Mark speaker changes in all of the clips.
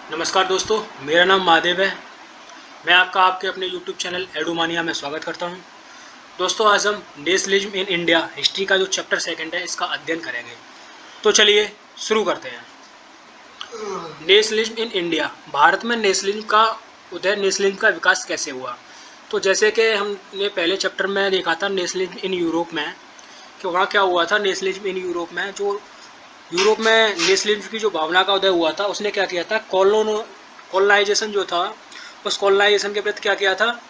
Speaker 1: नमस्कार दोस्तों, मेरा नाम महादेव है। मैं आपका आपके अपने यूट्यूब चैनल एडुमानिया में स्वागत करता हूं। दोस्तों, आज हम नेशनलिज्म इन इंडिया हिस्ट्री का जो चैप्टर सेकंड है इसका अध्ययन करेंगे। तो चलिए शुरू करते हैं। नेशनलिज्म इन इंडिया, भारत में नेशनलिज्म का उदय, नेशनलिज्म का विकास कैसे हुआ। तो जैसे कि हमने पहले चैप्टर में देखा था नेशनलिज्म इन यूरोप में, कि वहाँ क्या हुआ था। नेशनलिज्म इन यूरोप में जो यूरोप में नेशनलिज्म की जो भावना का उदय हुआ था, उसने क्या किया था, कॉलोनाइजेशन जो था, उस कॉलोनाइजेशन के प्रति क्या किया था,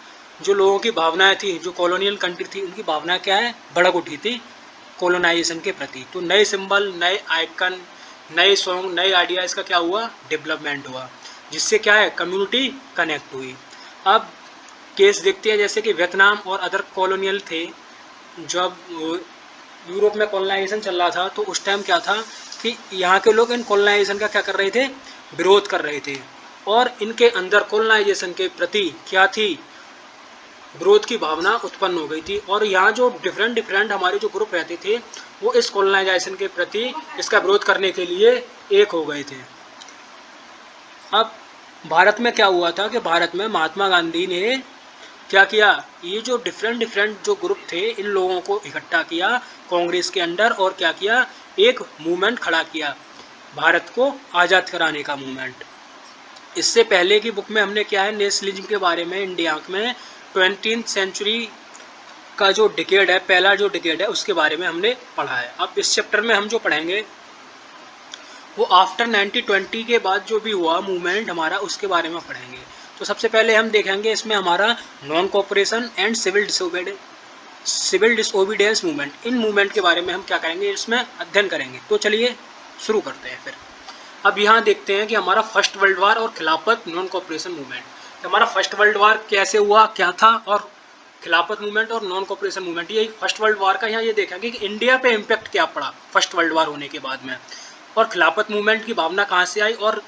Speaker 1: जो लोगों की भावनाएं थी, जो कॉलोनियल कंट्री थी, उनकी भावना क्या है, भड़क उठी थी कॉलोनाइजेशन के प्रति। तो नए सिंबल, नए आइकन, नए सॉन्ग, नए आइडिया, इसका क्या हुआ, डेवलपमेंट हुआ, जिससे क्या है, कम्युनिटी कनेक्ट हुई। अब केस देखते हैं, जैसे कि वियतनाम और अदर कॉलोनियल थे। जब यूरोप में कॉलोनाइजेशन चल रहा था, तो उस टाइम क्या था कि यहाँ के लोग इन कॉलोनाइजेशन का क्या कर रहे थे, विरोध कर रहे थे। और इनके अंदर कॉलोनाइजेशन के प्रति क्या थी, विरोध की भावना उत्पन्न हो गई थी। और यहाँ जो डिफरेंट डिफरेंट हमारे जो ग्रुप रहते थे, वो इस कॉलोनाइजेशन के प्रति, इसका विरोध करने के लिए एक हो गए थे। अब भारत में क्या हुआ था कि भारत में महात्मा गांधी ने क्या किया, ये जो डिफरेंट डिफरेंट जो ग्रुप थे, इन लोगों को इकट्ठा किया कांग्रेस के अंडर, और क्या किया, एक मूवमेंट खड़ा किया, भारत को आज़ाद कराने का मूवमेंट। इससे पहले की बुक में हमने क्या है, नेशनलिज्म के बारे में इंडिया में 20th सेंचुरी का जो डिकेड है, पहला जो डिकेड है, उसके बारे में हमने पढ़ा है। अब इस चैप्टर में हम जो पढ़ेंगे वो आफ्टर 1920 के बाद जो भी हुआ मूवमेंट हमारा, उसके बारे में पढ़ेंगे। तो सबसे पहले हम देखेंगे इसमें हमारा non cooperation and civil disobedience movement. इन मूवमेंट के बारे में हम क्या करेंगे, इसमें अध्ययन करेंगे। तो चलिए शुरू करते हैं फिर। अब यहाँ देखते हैं कि हमारा फर्स्ट वर्ल्ड वार और खिलाफत नॉन कोऑपरेशन मूवमेंट। हमारा फर्स्ट वर्ल्ड वार कैसे हुआ, क्या था, और खिलाफत मूवमेंट और नॉन कोऑपरेशन मूवमेंट, ये फर्स्ट वर्ल्ड वार का यहाँ ये देखेंगे कि इंडिया पे इम्पैक्ट क्या पड़ा फर्स्ट वर्ल्ड वार होने के बाद में, और खिलाफत मूवमेंट की भावना कहाँ से आई, और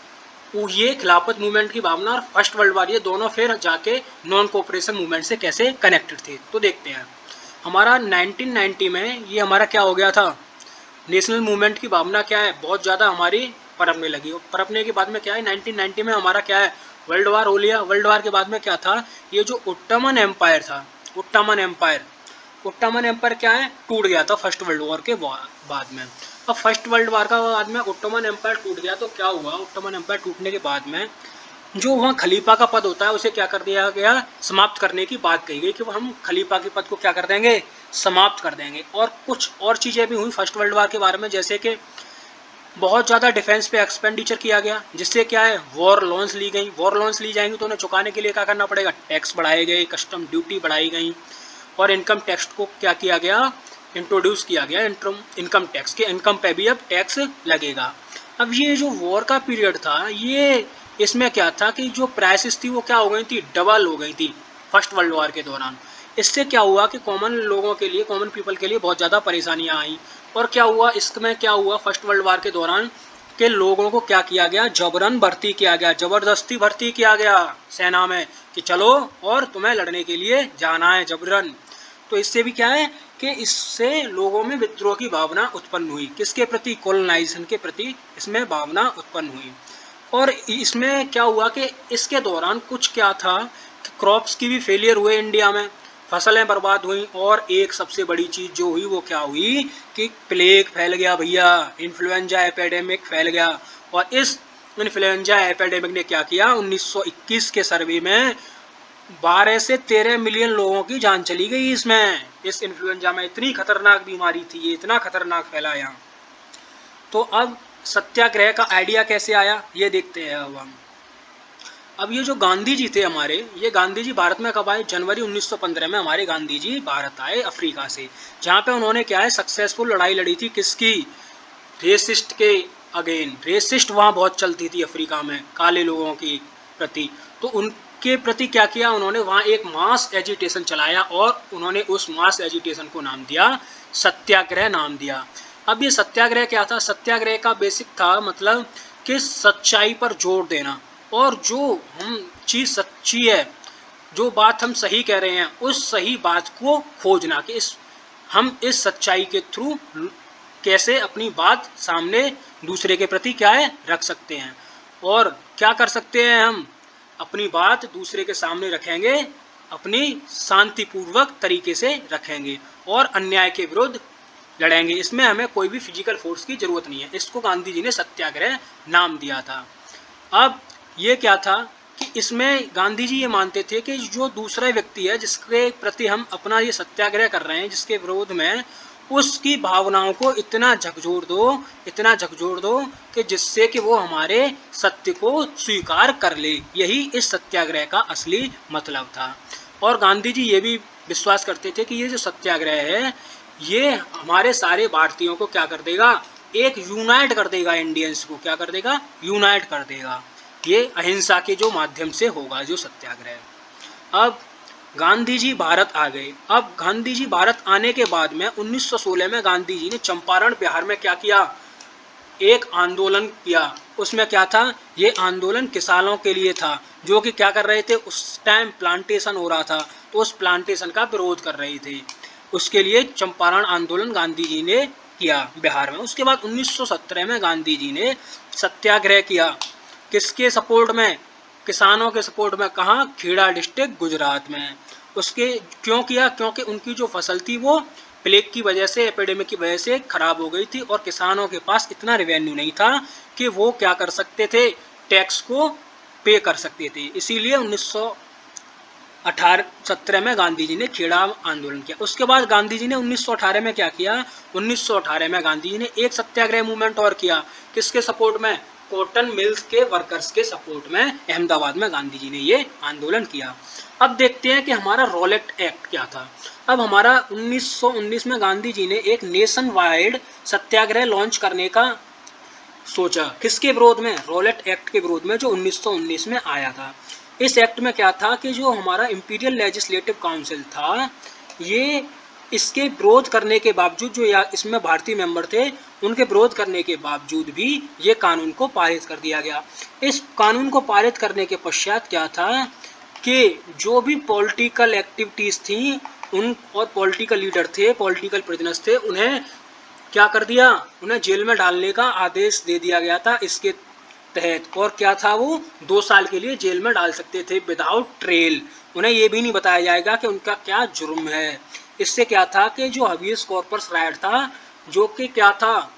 Speaker 1: ये खिलाफत मूवमेंट की भावना और फर्स्ट वर्ल्ड वार, ये दोनों फिर जाके नॉन कोऑपरेशन मूवमेंट से कैसे कनेक्टेड थे। तो देखते हैं हमारा 1990 में ये हमारा क्या हो गया था, नेशनल मूवमेंट की भावना क्या है, बहुत ज़्यादा हमारी पनपने लगी। पनपने के बाद में क्या है, 1990 में हमारा क्या है, वर्ल्ड वार हो लिया। वर्ल्ड वार के बाद में क्या था, ये जो ओटोमन एम्पायर था, ओटोमन एम्पायर क्या है, टूट गया था फर्स्ट वर्ल्ड वॉर के बाद में। अब फर्स्ट वर्ल्ड वार का बाद में ओटोमन एम्पायर टूट गया, तो क्या हुआ, ओटोमन एम्पायर टूटने के बाद में जो वहाँ खलीफा का पद होता है, उसे क्या कर दिया गया, समाप्त करने की बात कही गई कि हम खलीफा के पद को क्या कर देंगे, समाप्त कर देंगे। और कुछ और चीज़ें भी हुई फर्स्ट वर्ल्ड वार के बारे में, जैसे कि बहुत ज़्यादा डिफेंस पे एक्सपेंडिचर किया गया, जिससे क्या है, वॉर लोन्स ली गई। वॉर लोन्स ली जाएंगी तो उन्हें चुकाने के लिए क्या करना पड़ेगा, टैक्स बढ़ाए गए, कस्टम ड्यूटी बढ़ाई गई, और इनकम टैक्स को क्या किया गया, इंट्रोड्यूस किया गया, इनकम टैक्स के, इनकम पे भी अब टैक्स लगेगा। अब ये जो वॉर का पीरियड था, ये इसमें क्या था कि जो प्राइसेस थी वो क्या हो गई थी, डबल हो गई थी फर्स्ट वर्ल्ड वॉर के दौरान। इससे क्या हुआ कि कॉमन लोगों के लिए, कॉमन पीपल के लिए बहुत ज़्यादा परेशानियां आई। और क्या हुआ, इसमें क्या हुआ, फर्स्ट वर्ल्ड वार के दौरान के लोगों को क्या किया गया, जबरन भर्ती किया गया, जबरदस्ती भर्ती किया गया सेना में, कि चलो और तुम्हें लड़ने के लिए जाना है जबरन। तो इससे भी क्या है कि इससे लोगों में विद्रोह की भावना उत्पन्न हुई, किसके प्रति, कॉलोनाइजेशन के प्रति इसमें भावना उत्पन्न हुई। और इसमें क्या हुआ कि इसके दौरान कुछ क्या था कि क्रॉप्स की भी फेलियर हुए इंडिया में, फसलें बर्बाद हुई। और एक सबसे बड़ी चीज़ जो हुई वो क्या हुई कि प्लेग फैल गया भैया, इन्फ्लुएंजा एपिडेमिक फैल गया। और इस इन्फ्लुएंजा एपिडेमिक ने क्या किया, 1921 के सर्वे में 12 से 13 मिलियन लोगों की जान चली गई इसमें। इस इन्फ्लुएंजा में इतनी खतरनाक बीमारी थी, ये इतना खतरनाक फैला यहाँ। तो अब सत्याग्रह का आइडिया कैसे आया, ये देखते हैं अब हम। अब ये जो गांधी जी थे हमारे, ये गांधी जी भारत में कब आए, जनवरी 1915 में हमारे गांधी जी भारत आए अफ्रीका से, जहाँ पे उन्होंने क्या है, सक्सेसफुल लड़ाई लड़ी थी, किसकी, रेसिस्ट के अगेन। रेसिस्ट वहाँ बहुत चलती थी अफ्रीका में, काले लोगों के प्रति। तो उनके प्रति क्या किया उन्होंने, वहाँ एक मास एजिटेशन चलाया, और उन्होंने उस मास एजिटेशन को नाम दिया सत्याग्रह, नाम दिया। अब ये सत्याग्रह क्या था, सत्याग्रह का बेसिक था मतलब कि सच्चाई पर जोर देना, और जो हम चीज़ सच्ची है, जो बात हम सही कह रहे हैं, उस सही बात को खोजना, कि हम इस सच्चाई के थ्रू कैसे अपनी बात सामने दूसरे के प्रति क्या है, रख सकते हैं। और क्या कर सकते हैं हम, अपनी बात दूसरे के सामने रखेंगे, अपनी शांतिपूर्वक तरीके से रखेंगे और अन्याय के विरुद्ध लड़ेंगे। इसमें हमें कोई भी फिजिकल फोर्स की जरूरत नहीं है। इसको गांधी जी ने सत्याग्रह नाम दिया था। अब ये क्या था कि इसमें गांधी जी ये मानते थे कि जो दूसरा व्यक्ति है जिसके प्रति हम अपना ये सत्याग्रह कर रहे हैं, जिसके विरोध में, उसकी भावनाओं को इतना झकझोर दो, इतना झकझोर दो कि जिससे कि वो हमारे सत्य को स्वीकार कर ले। यही इस सत्याग्रह का असली मतलब था। और गांधी जी ये भी विश्वास करते थे कि ये जो सत्याग्रह है ये हमारे सारे भारतीयों को क्या कर देगा, एक यूनाइट कर देगा, इंडियंस को क्या कर देगा, यूनाइट कर देगा। ये अहिंसा के जो माध्यम से होगा जो सत्याग्रह। अब गांधी जी भारत आ गए। अब गांधी जी भारत आने के बाद में 1916 में गांधी जी ने चंपारण बिहार में क्या किया, एक आंदोलन किया। उसमें क्या था, ये आंदोलन किसानों के लिए था जो कि क्या कर रहे थे, उस टाइम प्लांटेशन हो रहा था तो उस प्लांटेशन का विरोध कर रहे थे। उसके लिए चंपारण आंदोलन गांधी जी ने किया बिहार में। उसके बाद 1917 में गांधी जी ने सत्याग्रह किया। किसके सपोर्ट में, किसानों के सपोर्ट में। कहाँ, खेड़ा डिस्ट्रिक्ट गुजरात में। उसके क्यों किया, क्योंकि उनकी जो फसल थी वो प्लेग की वजह से, एपिडेमिक की वजह से खराब हो गई थी और किसानों के पास इतना रेवेन्यू नहीं था कि वो क्या कर सकते थे, टैक्स को पे कर सकते थे। इसीलिए 1917 में गांधी जी ने खेड़ा आंदोलन किया। उसके बाद गांधी जी ने 1918 में क्या किया, 1918 में गांधी जी ने एक सत्याग्रह मूवमेंट और किया। किसके सपोर्ट में, कॉटन मिल्स के वर्कर्स के सपोर्ट में अहमदाबाद में गांधी जी ने ये आंदोलन किया। अब देखते हैं कि हमारा रॉलेट एक्ट क्या था। अब हमारा 1919 में गांधी जी ने एक नेशन वाइड सत्याग्रह लॉन्च करने का सोचा। किसके विरोध में, रॉलेट एक्ट के विरोध में, जो 1919 में आया था। इस एक्ट में क्या था कि जो हमारा इंपीरियल लेजिस्लेटिव काउंसिल था, ये इसके विरोध करने के बावजूद, जो या इसमें भारतीय मेंबर थे, उनके विरोध करने के बावजूद भी ये कानून को पारित कर दिया गया। इस कानून को पारित करने के पश्चात क्या था कि जो भी पॉलिटिकल एक्टिविटीज़ थी उन और पॉलिटिकल लीडर थे, पॉलिटिकल प्रिजनर्स थे, उन्हें क्या कर दिया, उन्हें जेल में डालने का आदेश दे दिया गया था इसके तहत। और क्या था, वो 2 साल के लिए जेल में डाल सकते थे विदाउट ट्रेल। उन्हें ये भी नहीं बताया जाएगा कि उनका क्या जुर्म है। इससे क्या था कि जो हबीस कॉर्पस राइट था, जो कि क्या था,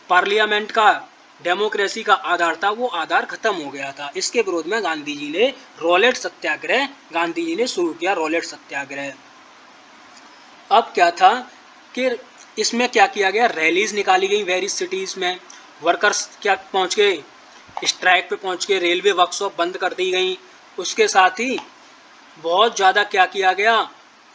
Speaker 1: पार्लियामेंट का, डेमोक्रेसी का आधार था, वो आधार खत्म हो गया था। इसके विरोध में गांधी जी ने रॉलेट सत्याग्रह, गांधी जी ने शुरू किया रॉलेट सत्याग्रह। अब क्या था कि इसमें क्या किया गया, रैलीज निकाली गई वेरियस सिटीज में। वर्कर्स क्या पहुंच गए, स्ट्राइक पे पहुंच के, रेलवे वर्कशॉप बंद कर दी गई। उसके साथ ही बहुत ज़्यादा क्या किया गया,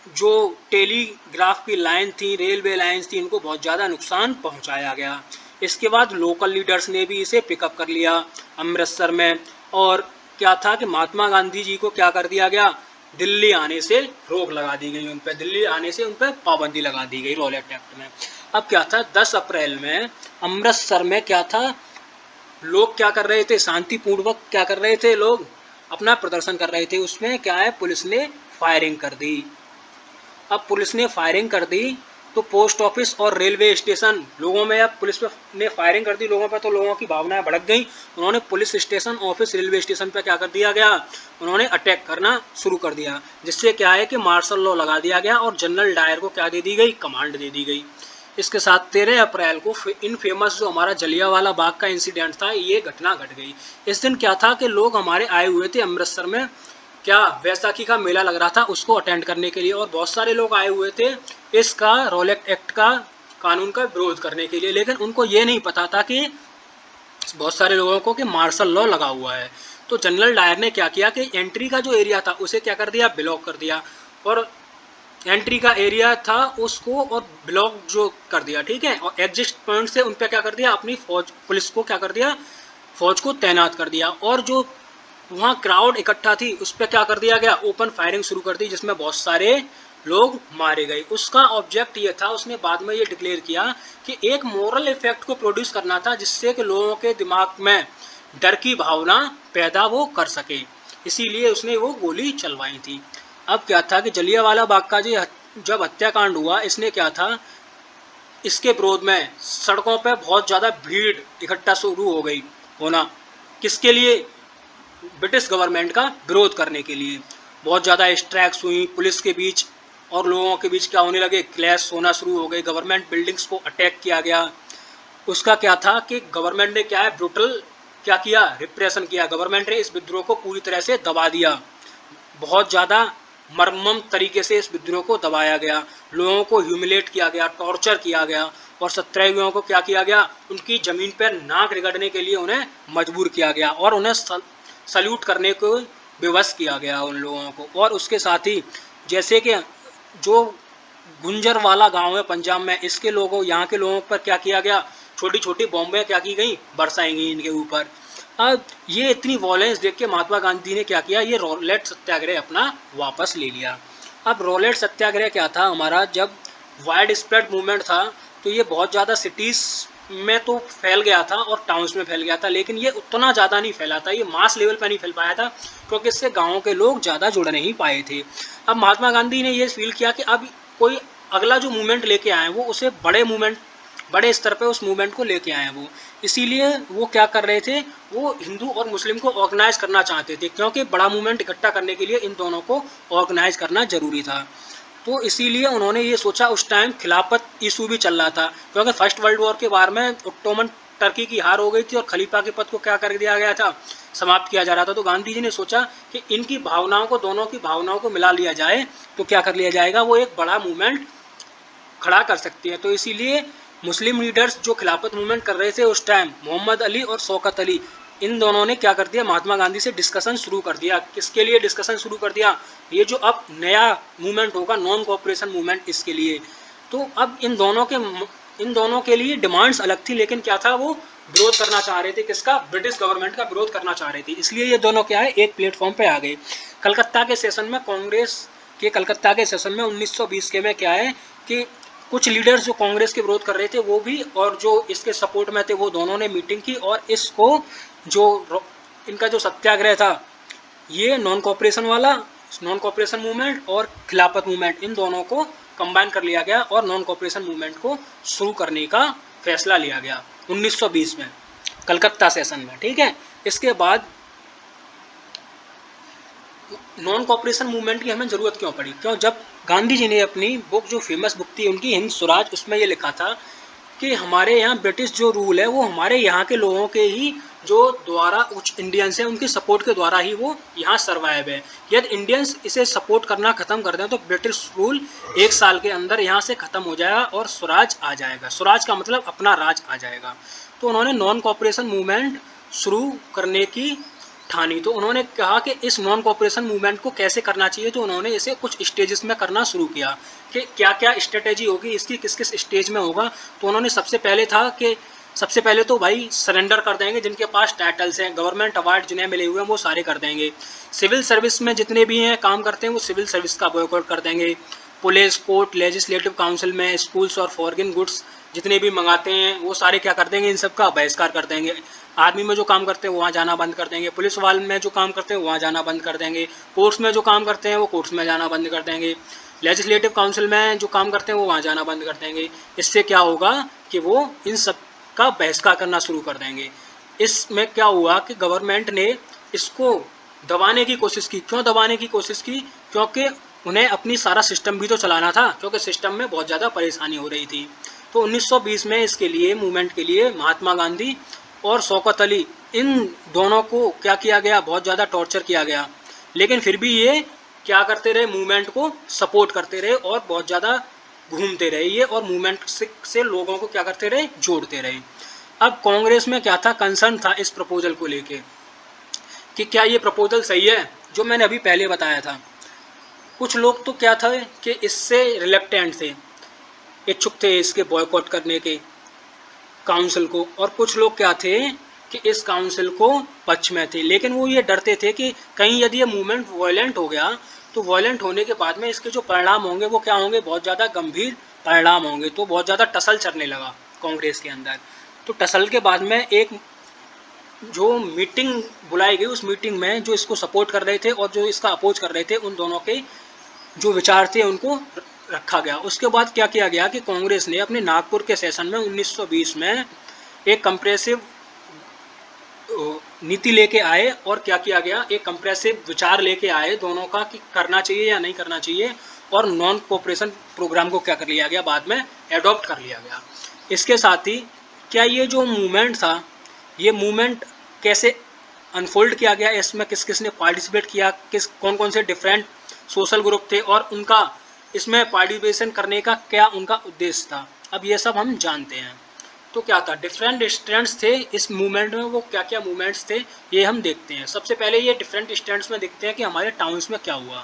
Speaker 1: जो टेलीग्राफ की लाइन थी, रेलवे लाइन्स थी, इनको बहुत ज़्यादा नुकसान पहुंचाया गया। इसके बाद लोकल लीडर्स ने भी इसे पिकअप कर लिया अमृतसर में। और क्या था कि महात्मा गांधी जी को क्या कर दिया गया, दिल्ली आने से रोक लगा दी गई, उन पर दिल्ली आने से उन पर पाबंदी लगा दी गई रॉलेट एक्ट में। अब क्या था, 10 अप्रैल में अमृतसर में क्या था, लोग क्या कर रहे थे, शांतिपूर्वक क्या कर रहे थे, लोग अपना प्रदर्शन कर रहे थे। उसमें क्या है, पुलिस ने फायरिंग कर दी। अब पुलिस ने फायरिंग कर दी तो पोस्ट ऑफिस और रेलवे स्टेशन, लोगों में, अब पुलिस ने फायरिंग कर दी लोगों पर तो लोगों की भावनाएं भड़क गई। उन्होंने police station, office, railway station पर क्या कर दिया गया, उन्होंने अटैक करना शुरू कर दिया। जिससे क्या है कि मार्शल लॉ लगा दिया गया और जनरल डायर को क्या दे दी गई, कमांड दे दी गई। इसके साथ 13 अप्रैल को इन फेमस जो हमारा जलियांवाला बाग का इंसिडेंट था, ये घटना घट गई। इस दिन क्या था कि लोग हमारे आए हुए थे अमृतसर में, क्या बैसाखी का मेला लग रहा था, उसको अटेंड करने के लिए। और बहुत सारे लोग आए हुए थे इसका, रॉलेट एक्ट का कानून का विरोध करने के लिए। लेकिन उनको ये नहीं पता था कि बहुत सारे लोगों को कि मार्शल लॉ लगा हुआ है। तो जनरल डायर ने क्या किया कि एंट्री का जो एरिया था उसे क्या कर दिया, ब्लॉक कर दिया। और एंट्री का एरिया था उसको और ब्लॉक जो कर दिया, ठीक है। और एग्जिट पॉइंट से उन पर क्या कर दिया, अपनी फौज, पुलिस को क्या कर दिया, फौज को तैनात कर दिया। और जो वहाँ क्राउड इकट्ठा थी उस पर क्या कर दिया गया, ओपन फायरिंग शुरू कर दी, जिसमें बहुत सारे लोग मारे गए। उसका ऑब्जेक्ट ये था, उसने बाद में ये डिक्लेयर किया कि एक मोरल इफेक्ट को प्रोड्यूस करना था, जिससे कि लोगों के दिमाग में डर की भावना पैदा वो कर सके। इसीलिए उसने वो गोली चलवाई थी। अब क्या था कि जलियांवाला बाग का जब हत्याकांड हुआ, इसने क्या था, इसके विरोध में सड़कों पर बहुत ज़्यादा भीड़ इकट्ठा शुरू हो गई होना। किसके लिए? ब्रिटिश गवर्नमेंट का विरोध करने के लिए। बहुत ज़्यादा स्ट्राइक्स हुई पुलिस के बीच और लोगों के बीच, क्या होने लगे, क्लैश होना शुरू हो गए, गवर्नमेंट बिल्डिंग्स को अटैक किया गया। उसका क्या था कि गवर्नमेंट ने क्या है, ब्रूटल क्या किया, रिप्रेशन किया। गवर्नमेंट ने इस विद्रोह को पूरी तरह से दबा दिया। बहुत ज़्यादा मर्मम तरीके से इस विद्रोह को दबाया गया, लोगों को ह्यूमिलेट किया गया, टॉर्चर किया गया और सत्याग्रहियों को क्या किया गया, उनकी ज़मीन पर नाक रगड़ने के लिए उन्हें मजबूर किया गया और उन्हें सल्यूट करने को विवश किया गया उन लोगों को। और उसके साथ ही जैसे कि जो गुंजर वाला गांव है पंजाब में, इसके लोगों, यहाँ के लोगों पर क्या किया गया, छोटी छोटी बॉम्बें क्या की गई, बरसाई गई इनके ऊपर। अब ये इतनी वॉयलेंस देख के महात्मा गांधी ने क्या किया, ये रॉलेट सत्याग्रह अपना वापस ले लिया। अब रॉलेट सत्याग्रह क्या था हमारा, जब वाइड स्प्रेड मूवमेंट था तो ये बहुत ज़्यादा सिटीज़ में तो फैल गया था और टाउन्स में फैल गया था, लेकिन ये उतना ज़्यादा नहीं फैला था, ये मास लेवल पर नहीं फैल पाया था क्योंकि इससे गाँव के लोग ज़्यादा जुड़ नहीं पाए थे। अब महात्मा गांधी ने ये फील किया कि अब कोई अगला जो मूवमेंट लेके आए वो उसे बड़े स्तर पे उस मूवमेंट को लेके आए वो। इसीलिए वो क्या कर रहे थे, वो हिंदू और मुस्लिम को ऑर्गेनाइज करना चाहते थे, क्योंकि बड़ा मूवमेंट इकट्ठा करने के लिए इन दोनों को ऑर्गेनाइज करना जरूरी था। तो इसीलिए उन्होंने ये सोचा, उस टाइम खिलाफत इशू भी चल रहा था, क्योंकि फर्स्ट वर्ल्ड वॉर के बारे में ओटोमन टर्की की हार हो गई थी और खलीफा के पद को क्या कर दिया गया था, समाप्त किया जा रहा था। तो गांधी जी ने सोचा कि इनकी भावनाओं को, दोनों की भावनाओं को मिला लिया जाए तो क्या कर लिया जाएगा, वो एक बड़ा मूवमेंट खड़ा कर सकती है। तो इसीलिए मुस्लिम लीडर्स जो खिलाफत मूवमेंट कर रहे थे उस टाइम, मोहम्मद अली और शौकत अली, इन दोनों ने क्या कर दिया, महात्मा गांधी से डिस्कशन शुरू कर दिया। किसके लिए डिस्कशन शुरू कर दिया, ये जो अब नया मूवमेंट होगा नॉन कोऑपरेशन मूवमेंट, इसके लिए। तो अब इन दोनों के लिए डिमांड्स अलग थी, लेकिन क्या था, वो विरोध करना चाह रहे थे, किसका, ब्रिटिश गवर्नमेंट का विरोध करना चाह रहे थे। इसलिए ये दोनों क्या है, एक प्लेटफॉर्म पे आ गए। कलकत्ता के सेशन में, कांग्रेस के कलकत्ता के सेशन में 1920 के में क्या है कि कुछ लीडर्स जो कांग्रेस के विरोध कर रहे थे वो भी, और जो इसके सपोर्ट में थे, वो दोनों ने मीटिंग की और इसको, जो इनका जो सत्याग्रह था, ये नॉन कोऑपरेशन मूवमेंट और खिलाफत मूवमेंट, इन दोनों को कंबाइन कर लिया गया और नॉन कोऑपरेशन मूवमेंट को शुरू करने का फैसला लिया गया 1920 में कलकत्ता सेशन में। ठीक है, इसके बाद नॉन कोऑपरेशन मूवमेंट की हमें ज़रूरत क्यों पड़ी, क्यों, जब गांधी जी ने अपनी बुक, जो फेमस बुक थी उनकी, हिंद स्वराज, उसमें ये लिखा था कि हमारे यहाँ ब्रिटिश जो रूल है वो हमारे यहाँ के लोगों के ही जो द्वारा, कुछ इंडियंस हैं उनके सपोर्ट के द्वारा ही वो यहाँ सर्वाइव है। यदि इंडियंस इसे सपोर्ट करना ख़त्म कर दें तो ब्रिटिश रूल 1 साल के अंदर यहाँ से ख़त्म हो जाएगा और स्वराज आ जाएगा। स्वराज का मतलब अपना राज आ जाएगा। तो उन्होंने नॉन कोऑपरेशन मूवमेंट शुरू करने की ठानी। तो उन्होंने कहा कि इस नॉन कोऑपरेशन मूवमेंट को कैसे करना चाहिए, तो उन्होंने इसे कुछ स्टेजेस में करना शुरू किया कि क्या क्या स्ट्रेटेजी होगी इसकी, किस किस स्टेज में होगा। तो उन्होंने सबसे पहले था कि सबसे पहले तो भाई सरेंडर कर देंगे, जिनके पास टाइटल्स हैं, गवर्नमेंट अवार्ड जिन्हें मिले हुए हैं वो सारे कर देंगे। सिविल सर्विस में जितने भी हैं, काम करते हैं, वो सिविल सर्विस का बॉयकॉट कर देंगे। पुलिस, कोर्ट, लेजिस्लेटिव काउंसिल में, स्कूल्स और फॉरेन गुड्स जितने भी मंगाते हैं वो सारे क्या कर देंगे, इन सब का बहिष्कार कर देंगे। आर्मी में जो काम करते हैं वहाँ जाना बंद कर देंगे, पुलिस वाले में जो काम करते हैं वहाँ जाना बंद कर देंगे, कोर्ट्स में जो काम करते हैं वो कोर्ट्स में जाना बंद कर देंगे, लेजिस्लेटिव काउंसिल में जो काम करते हैं वो वहाँ जाना बंद कर देंगे। इससे क्या होगा कि वो इन सब का बहिष्कार करना शुरू कर देंगे। इसमें क्या हुआ कि गवर्नमेंट ने इसको दबाने की कोशिश की। क्यों दबाने की कोशिश की, क्योंकि उन्हें अपनी सारा सिस्टम भी तो चलाना था, क्योंकि सिस्टम में बहुत ज़्यादा परेशानी हो रही थी। तो 1920 में इसके लिए, मूवमेंट के लिए, महात्मा गांधी और शौकत अली, इन दोनों को क्या किया गया, बहुत ज़्यादा टॉर्चर किया गया। लेकिन फिर भी ये क्या करते रहे, मूवमेंट को सपोर्ट करते रहे और बहुत ज़्यादा घूमते रहे ये, और मूवमेंट से लोगों को क्या करते रहे, जोड़ते रहे। अब कांग्रेस में क्या था, कंसर्न था इस प्रपोजल को लेके कि क्या ये प्रपोजल सही है, जो मैंने अभी पहले बताया था। कुछ लोग तो क्या था कि इससे रिलेक्टेंट थे, इच्छुक थे इसके बॉयकॉट करने के काउंसिल को, और कुछ लोग क्या थे कि इस काउंसिल को पक्ष में थे। लेकिन वो ये डरते थे कि कहीं यदि ये मूवमेंट वायलेंट हो गया तो वायलेंट होने के बाद में इसके जो परिणाम होंगे वो क्या होंगे, बहुत ज़्यादा गंभीर परिणाम होंगे। तो बहुत ज़्यादा टसल चलने लगा कांग्रेस के अंदर। तो टसल के बाद में एक जो मीटिंग बुलाई गई, उस मीटिंग में जो इसको सपोर्ट कर रहे थे और जो इसका अपोज कर रहे थे, उन दोनों के जो विचार थे उनको रखा गया। उसके बाद क्या किया गया कि कांग्रेस ने अपने नागपुर के सेशन में 1920 में एक कंप्रेसिव नीति लेके आए और क्या किया गया, एक कंप्रेसिव विचार लेके आए दोनों का कि करना चाहिए या नहीं करना चाहिए, और नॉन कोऑपरेशन प्रोग्राम को क्या कर लिया गया, बाद में एडॉप्ट कर लिया गया। इसके साथ ही क्या ये जो मूवमेंट था, ये मूवमेंट कैसे अनफोल्ड किया गया, इसमें किस किस ने पार्टिसिपेट किया, कौन कौन से डिफरेंट सोशल ग्रुप थे और उनका इसमें पार्टिसिपेशन करने का क्या उनका उद्देश्य था, अब ये सब हम जानते हैं। तो क्या था, डिफरेंट स्टैंड्स थे इस मूवमेंट में, वो क्या क्या मूवमेंट्स थे ये हम देखते हैं। सबसे पहले ये डिफरेंट स्टैंड्स में देखते हैं कि हमारे टाउन्स में क्या हुआ।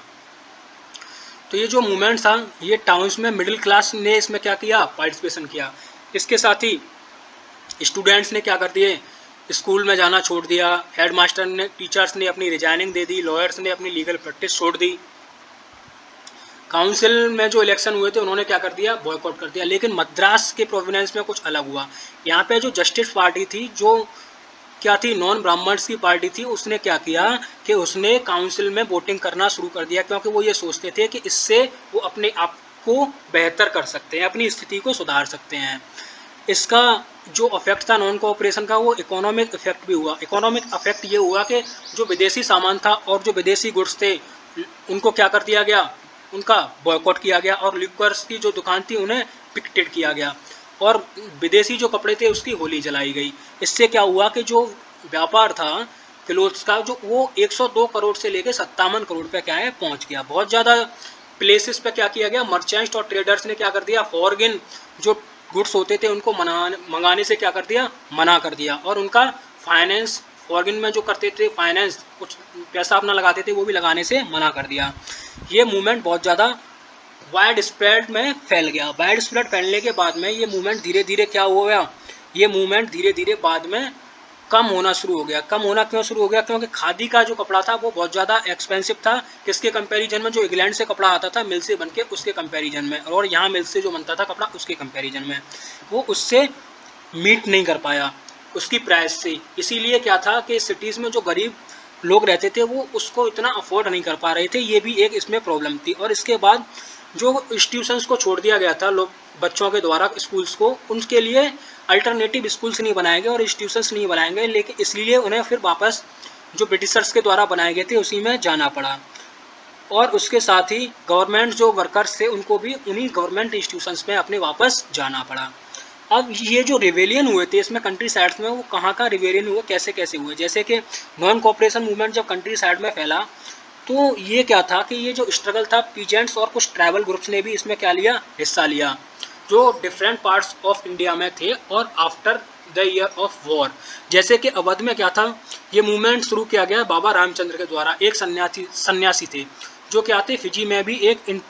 Speaker 1: तो ये जो मूवमेंट था, ये टाउन्स में मिडिल क्लास ने इसमें क्या किया, पार्टिसिपेशन किया। इसके साथ ही स्टूडेंट्स ने क्या कर दिए, स्कूल में जाना छोड़ दिया, हेडमास्टर ने, टीचर्स ने अपनी रिजाइनिंग दे दी, लॉयर्स ने अपनी लीगल प्रैक्टिस छोड़ दी, काउंसिल में जो इलेक्शन हुए थे उन्होंने क्या कर दिया, बॉयकॉट कर दिया। लेकिन मद्रास के प्रोविनेंस में कुछ अलग हुआ। यहाँ पे जो जस्टिस पार्टी थी, जो क्या थी, नॉन ब्राह्मण्स की पार्टी थी, उसने क्या किया कि उसने काउंसिल में वोटिंग करना शुरू कर दिया, क्योंकि वो ये सोचते थे कि इससे वो अपने आप को बेहतर कर सकते हैं, अपनी स्थिति को सुधार सकते हैं। इसका जो इफेक्ट था नॉन कोऑपरेशन का, वो इकोनॉमिक इफेक्ट भी हुआ। इकोनॉमिक इफेक्ट ये हुआ कि जो विदेशी सामान था और जो विदेशी गुड्स थे, उनको क्या कर दिया गया, उनका बॉयकॉट किया गया, और लिक्वर्स की जो दुकान थी उन्हें पिकेटेड किया गया, और विदेशी जो कपड़े थे उसकी होली जलाई गई। इससे क्या हुआ कि जो व्यापार था क्लोथ्स का, जो वो 102 करोड़ से लेकर 57 करोड़ पे क्या है, पहुंच गया। बहुत ज़्यादा प्लेसेस पे क्या किया गया, मर्चेंट्स और ट्रेडर्स ने क्या कर दिया, फॉरेन जो गुड्स होते थे उनको मंगाने से क्या कर दिया, मना कर दिया, और उनका फाइनेंस, फॉरेन में जो करते थे फाइनेंस, कुछ पैसा अपना लगाते थे, वो भी लगाने से मना कर दिया। ये मूवमेंट बहुत ज़्यादा वाइड स्प्रेड में फैल गया। वाइड स्प्रेड फैलने के बाद में ये मूवमेंट धीरे धीरे क्या हो गया, ये मूवमेंट धीरे धीरे बाद में कम होना शुरू हो गया। कम होना क्यों शुरू हो गया, क्योंकि खादी का जो कपड़ा था वो बहुत ज़्यादा एक्सपेंसिव था। किसके कंपैरिजन में, जो इंग्लैंड से कपड़ा आता था मिल से बन के, उसके कंपैरिजन में, और यहाँ मिल से जो बनता था कपड़ा उसके कंपैरिजन में, वो उससे मीट नहीं कर पाया उसकी प्राइस से। इसीलिए क्या था कि सिटीज़ में जो गरीब लोग रहते थे वो उसको इतना अफोर्ड नहीं कर पा रहे थे, ये भी एक इसमें प्रॉब्लम थी। और इसके बाद जो इंस्टीट्यूशंस को छोड़ दिया गया था लोग बच्चों के द्वारा, स्कूल्स को, उनके लिए अल्टरनेटिव स्कूल्स नहीं बनाए गए और इंस्टीट्यूशंस नहीं बनाए गए, लेकिन इसलिए उन्हें फिर वापस जो ब्रिटिशर्स के द्वारा बनाए गए थे उसी में जाना पड़ा। और उसके साथ ही गवर्नमेंट जो वर्कर्स थे उनको भी उन्हीं गवर्नमेंट इंस्टीट्यूशंस में अपने वापस जाना पड़ा। अब ये जो रिवेलियन हुए थे इसमें कंट्री साइड्स में, वो कहाँ का रिवेलियन हुआ, कैसे कैसे हुए, जैसे कि नॉन कोऑपरेशन मूवमेंट जब कंट्री साइड में फैला, तो ये क्या था कि ये जो स्ट्रगल था, पीजेंट्स और कुछ ट्राइबल ग्रुप्स ने भी इसमें क्या लिया, हिस्सा लिया, जो डिफरेंट पार्ट्स ऑफ इंडिया में थे। और after the year of war, जैसे कि अवध में क्या था, ये मूवमेंट शुरू किया गया बाबा रामचंद्र के द्वारा। एक सन्यासी थे जो क्या थे, फिजी में भी एक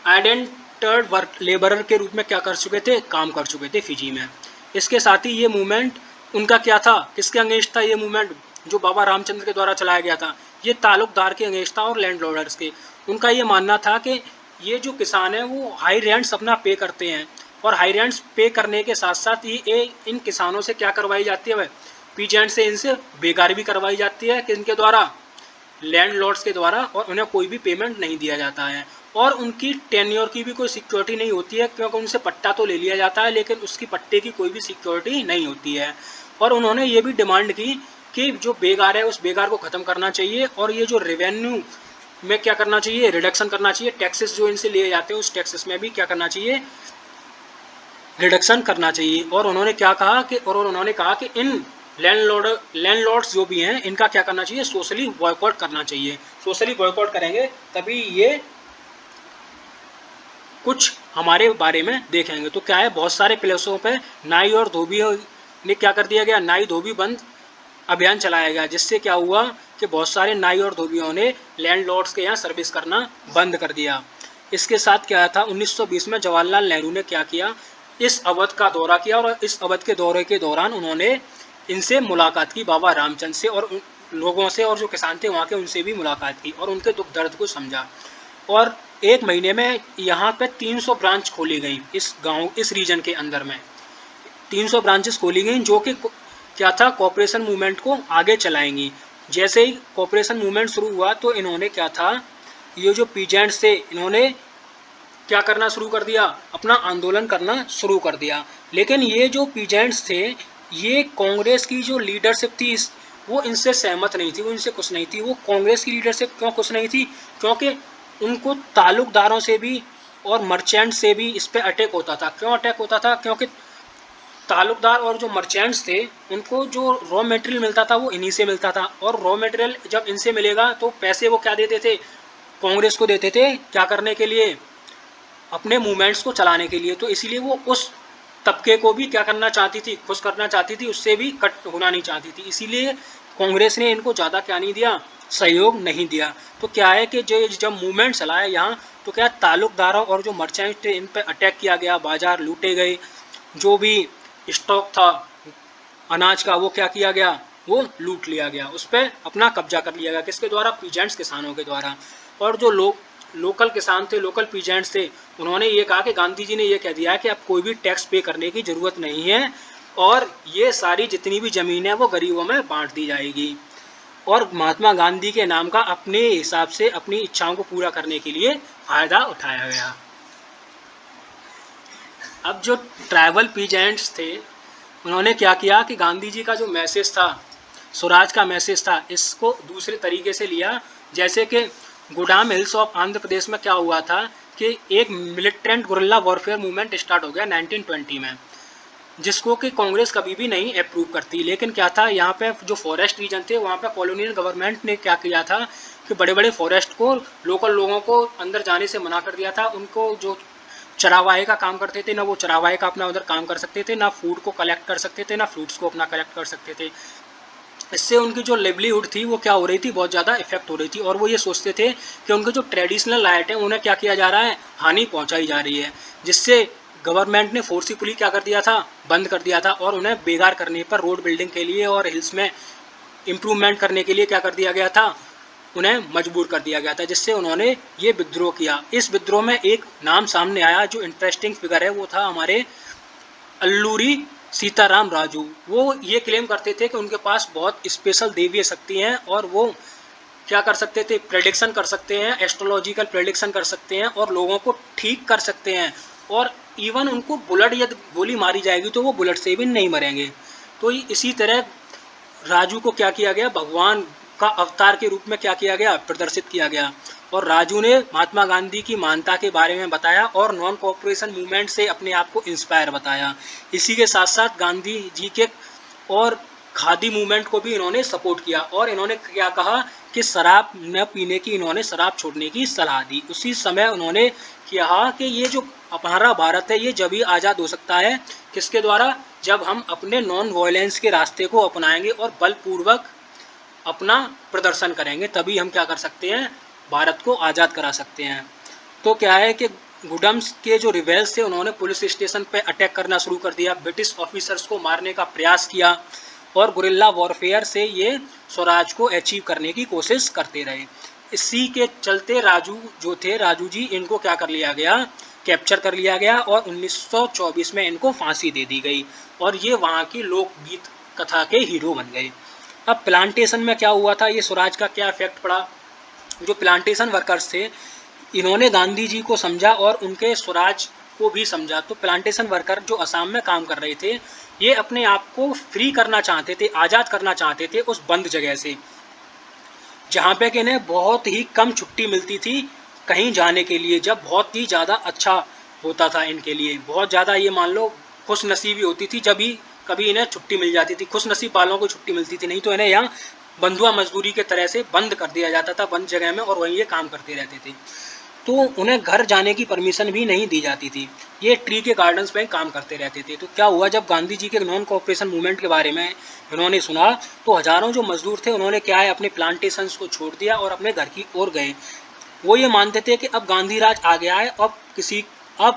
Speaker 1: आइडेंटर्ड वर्क लेबरर के रूप में क्या कर चुके थे, काम कर चुके थे फिजी में। इसके साथ ही ये मूवमेंट उनका क्या था, किसके अगेंस्ट था ये मूवमेंट, जो बाबा रामचंद्र के द्वारा चलाया गया था, ये ताल्लुकदार के अगेंस्ट था और लैंडलॉर्डर्स के। उनका ये मानना था कि ये जो किसान हैं वो हाई रेंट्स अपना पे करते हैं, और हाई रेंट्स पे करने के साथ साथ ये इन किसानों से क्या करवाई जाती है, पीजेंट से इनसे बेगारी भी करवाई जाती है, कि इनके द्वारा, लैंडलॉर्ड्स के द्वारा, और उन्हें कोई भी पेमेंट नहीं दिया जाता है। और उनकी टेन्योर की भी कोई सिक्योरिटी नहीं होती है, क्योंकि उनसे पट्टा तो ले लिया जाता है लेकिन उसकी पट्टे की कोई भी सिक्योरिटी नहीं होती है। और उन्होंने ये भी डिमांड की कि जो बेगार है उस बेगार को ख़त्म करना चाहिए, और ये जो रेवेन्यू में क्या करना चाहिए, रिडक्शन करना चाहिए, टैक्सेस जो इनसे लिए जाते हैं उस टैक्सेस में भी क्या करना चाहिए, रिडक्शन करना चाहिए। और उन्होंने क्या कहा कि, और उन्होंने कहा कि इन लैंडलॉर्ड्स जो भी हैं इनका क्या करना चाहिए, सोशली बॉयकॉट करना चाहिए। सोशली बॉयकॉट करेंगे तभी ये कुछ हमारे बारे में देखेंगे। तो क्या है, बहुत सारे प्लेसों पे नाई और धोबी ने क्या कर दिया गया, नाई धोबी बंद अभियान चलाया गया, जिससे क्या हुआ कि बहुत सारे नाई और धोबियों ने लैंडलॉर्ड्स के यहाँ सर्विस करना बंद कर दिया। इसके साथ क्या था, 1920 में जवाहरलाल नेहरू ने क्या किया, इस अवध का दौरा किया, और इस अवध के दौरे के दौरान उन्होंने इनसे मुलाकात की, बाबा रामचंद्र से और उन लोगों से, और जो किसान थे वहाँ के उनसे भी मुलाकात की और उनके दुख दर्द को समझा। और एक महीने में यहाँ पे 300 ब्रांच खोली गई, इस गांव, इस रीजन के अंदर में 300 ब्रांचेस खोली गई, जो कि क्या था, कॉपरेशन मूवमेंट को आगे चलाएंगी। जैसे ही कॉपरेशन मूवमेंट शुरू हुआ तो इन्होंने क्या था, ये जो पीजेंट्स थे इन्होंने क्या करना शुरू कर दिया, अपना आंदोलन करना शुरू कर दिया। लेकिन ये जो पीजेंट्स थे ये कांग्रेस की जो लीडरशिप थी वो इनसे सहमत नहीं थी, वो इनसे खुश नहीं थी। वो कांग्रेस की लीडरशिप क्यों खुश नहीं थी? क्योंकि उनको ताल्लुकदारों से भी और मर्चेंट से भी इस पर अटैक होता था। क्यों अटैक होता था? क्योंकि ताल्लुकदार और जो मर्चेंट्स थे उनको जो रॉ मटेरियल मिलता था वो इन्हीं से मिलता था, और रॉ मटेरियल जब इनसे मिलेगा तो पैसे वो क्या देते थे? कांग्रेस को देते थे। क्या करने के लिए? अपने मूवमेंट्स को चलाने के लिए। तो इसीलिए वो उस तबके को भी क्या करना चाहती थी? खुश करना चाहती थी, उससे भी कट होना नहीं चाहती थी। इसीलिए कांग्रेस ने इनको ज़्यादा क्या नहीं दिया? सहयोग नहीं दिया। तो क्या है कि जो जब मूवमेंट चला है यहाँ, तो क्या ताल्लुकदारों और जो मर्चेंट थे इन पर अटैक किया गया, बाजार लूटे गए, जो भी स्टॉक था अनाज का वो क्या किया गया? वो लूट लिया गया, उस पर अपना कब्जा कर लिया गया। किसके द्वारा? पीजेंट्स किसानों के द्वारा। और जो लोकल किसान थे, लोकल पीजेंट्स थे, उन्होंने ये कहा कि गांधी जी ने ये कह दिया है कि अब कोई भी टैक्स पे करने की ज़रूरत नहीं है, और ये सारी जितनी भी ज़मीन है वो गरीबों में बांट दी जाएगी। और महात्मा गांधी के नाम का अपने हिसाब से अपनी इच्छाओं को पूरा करने के लिए फ़ायदा उठाया गया। अब जो ट्राइबल पीजेंट्स थे उन्होंने क्या किया कि गांधी जी का जो मैसेज था, स्वराज का मैसेज था, इसको दूसरे तरीके से लिया। जैसे कि गुडाम हिल्स ऑफ आंध्र प्रदेश में क्या हुआ था कि एक militant guerrilla warfare movement start हो गया 1920 में, जिसको कि कांग्रेस कभी भी नहीं अप्रूव करती। लेकिन क्या था, यहाँ पे जो फॉरेस्ट रीजन थे वहाँ पे कॉलोनियल गवर्नमेंट ने क्या किया था कि बड़े बड़े फॉरेस्ट को लोकल लोगों को अंदर जाने से मना कर दिया था। उनको जो चरावाहे का काम करते थे, ना वो चरावाहे का अपना उधर काम कर सकते थे, ना फूड को कलेक्ट कर सकते थे, ना फ्रूट्स को अपना कलेक्ट कर सकते थे। इससे उनकी जो लिवलीहुड थी वो क्या हो रही थी? बहुत ज़्यादा इफेक्ट हो रही थी। और वो ये सोचते थे कि उनके जो ट्रेडिशनल लाइट है उन्हें क्या किया जा रहा है? हानि पहुंचाई जा रही है, जिससे गवर्नमेंट ने फोर्सफुली क्या कर दिया था? बंद कर दिया था। और उन्हें बेकार करने पर रोड बिल्डिंग के लिए और हिल्स में इम्प्रूवमेंट करने के लिए क्या कर दिया गया था? उन्हें मजबूर कर दिया गया था, जिससे उन्होंने ये विद्रोह किया। इस विद्रोह में एक नाम सामने आया जो इंटरेस्टिंग फिगर है, वो था हमारे अल्लूरी सीताराम राजू। वो ये क्लेम करते थे कि उनके पास बहुत स्पेशल देवीय शक्ति हैं, और वो क्या कर सकते थे? प्रेडिक्शन कर सकते हैं, एस्ट्रोलॉजिकल प्रेडिक्शन कर सकते हैं, और लोगों को ठीक कर सकते हैं। और इवन उनको बुलेट यदि गोली मारी जाएगी तो वो बुलेट से भी नहीं मरेंगे। तो इसी तरह राजू को क्या किया गया? भगवान का अवतार के रूप में क्या किया गया? प्रदर्शित किया गया। और राजू ने महात्मा गांधी की महानता के बारे में बताया और नॉन कॉपरेशन मूवमेंट से अपने आप को इंस्पायर बताया। इसी के साथ साथ गांधी जी के और खादी मूवमेंट को भी इन्होंने सपोर्ट किया। और इन्होंने क्या कहा कि शराब न पीने की, इन्होंने शराब छोड़ने की सलाह दी। उसी समय उन्होंने कहा कि ये जो हमारा भारत है ये जब ही आज़ाद हो सकता है, किसके द्वारा? जब हम अपने नॉन वायलेंस के रास्ते को अपनाएंगे और बलपूर्वक अपना प्रदर्शन करेंगे, तभी हम क्या कर सकते हैं? भारत को आज़ाद करा सकते हैं। तो क्या है कि गुडम्स के जो रिबेल्स थे उन्होंने पुलिस स्टेशन पर अटैक करना शुरू कर दिया, ब्रिटिश ऑफिसर्स को मारने का प्रयास किया, और गुरिल्ला वॉरफेयर से ये स्वराज को अचीव करने की कोशिश करते रहे। इसी के चलते राजू जो थे, राजू जी, इनको क्या कर लिया गया? कैप्चर कर लिया गया, और 1924 में इनको फांसी दे दी गई, और ये वहाँ की लोकगीत कथा के हीरो बन गए। अब प्लांटेशन में क्या हुआ था? ये स्वराज का क्या इफेक्ट पड़ा? जो प्लांटेशन वर्कर्स थे इन्होंने गांधी जी को समझा और उनके स्वराज को भी समझा। तो प्लांटेशन वर्कर जो असम में काम कर रहे थे, ये अपने आप को फ्री करना चाहते थे, आज़ाद करना चाहते थे उस बंद जगह से, जहाँ पे कि इन्हें बहुत ही कम छुट्टी मिलती थी कहीं जाने के लिए। जब बहुत ही ज़्यादा अच्छा होता था इनके लिए, बहुत ज़्यादा ये मान लो खुशनसीबी होती थी जब भी कभी इन्हें छुट्टी मिल जाती थी। खुशनसीब वालों को छुट्टी मिलती थी, नहीं तो इन्हें यहाँ बंधुआ मजदूरी के तरह से बंद कर दिया जाता था बंद जगह में, और वहीं ये काम करते रहते थे। तो उन्हें घर जाने की परमिशन भी नहीं दी जाती थी, ये ट्री के गार्डन्स में काम करते रहते थे। तो क्या हुआ, जब गांधी जी के नॉन कोऑपरेशन मूवमेंट के बारे में उन्होंने सुना, तो हज़ारों जो मजदूर थे उन्होंने क्या है, अपने प्लांटेशंस को छोड़ दिया और अपने घर की ओर गए। वो ये मानते थे कि अब गांधी राज आ गया है, अब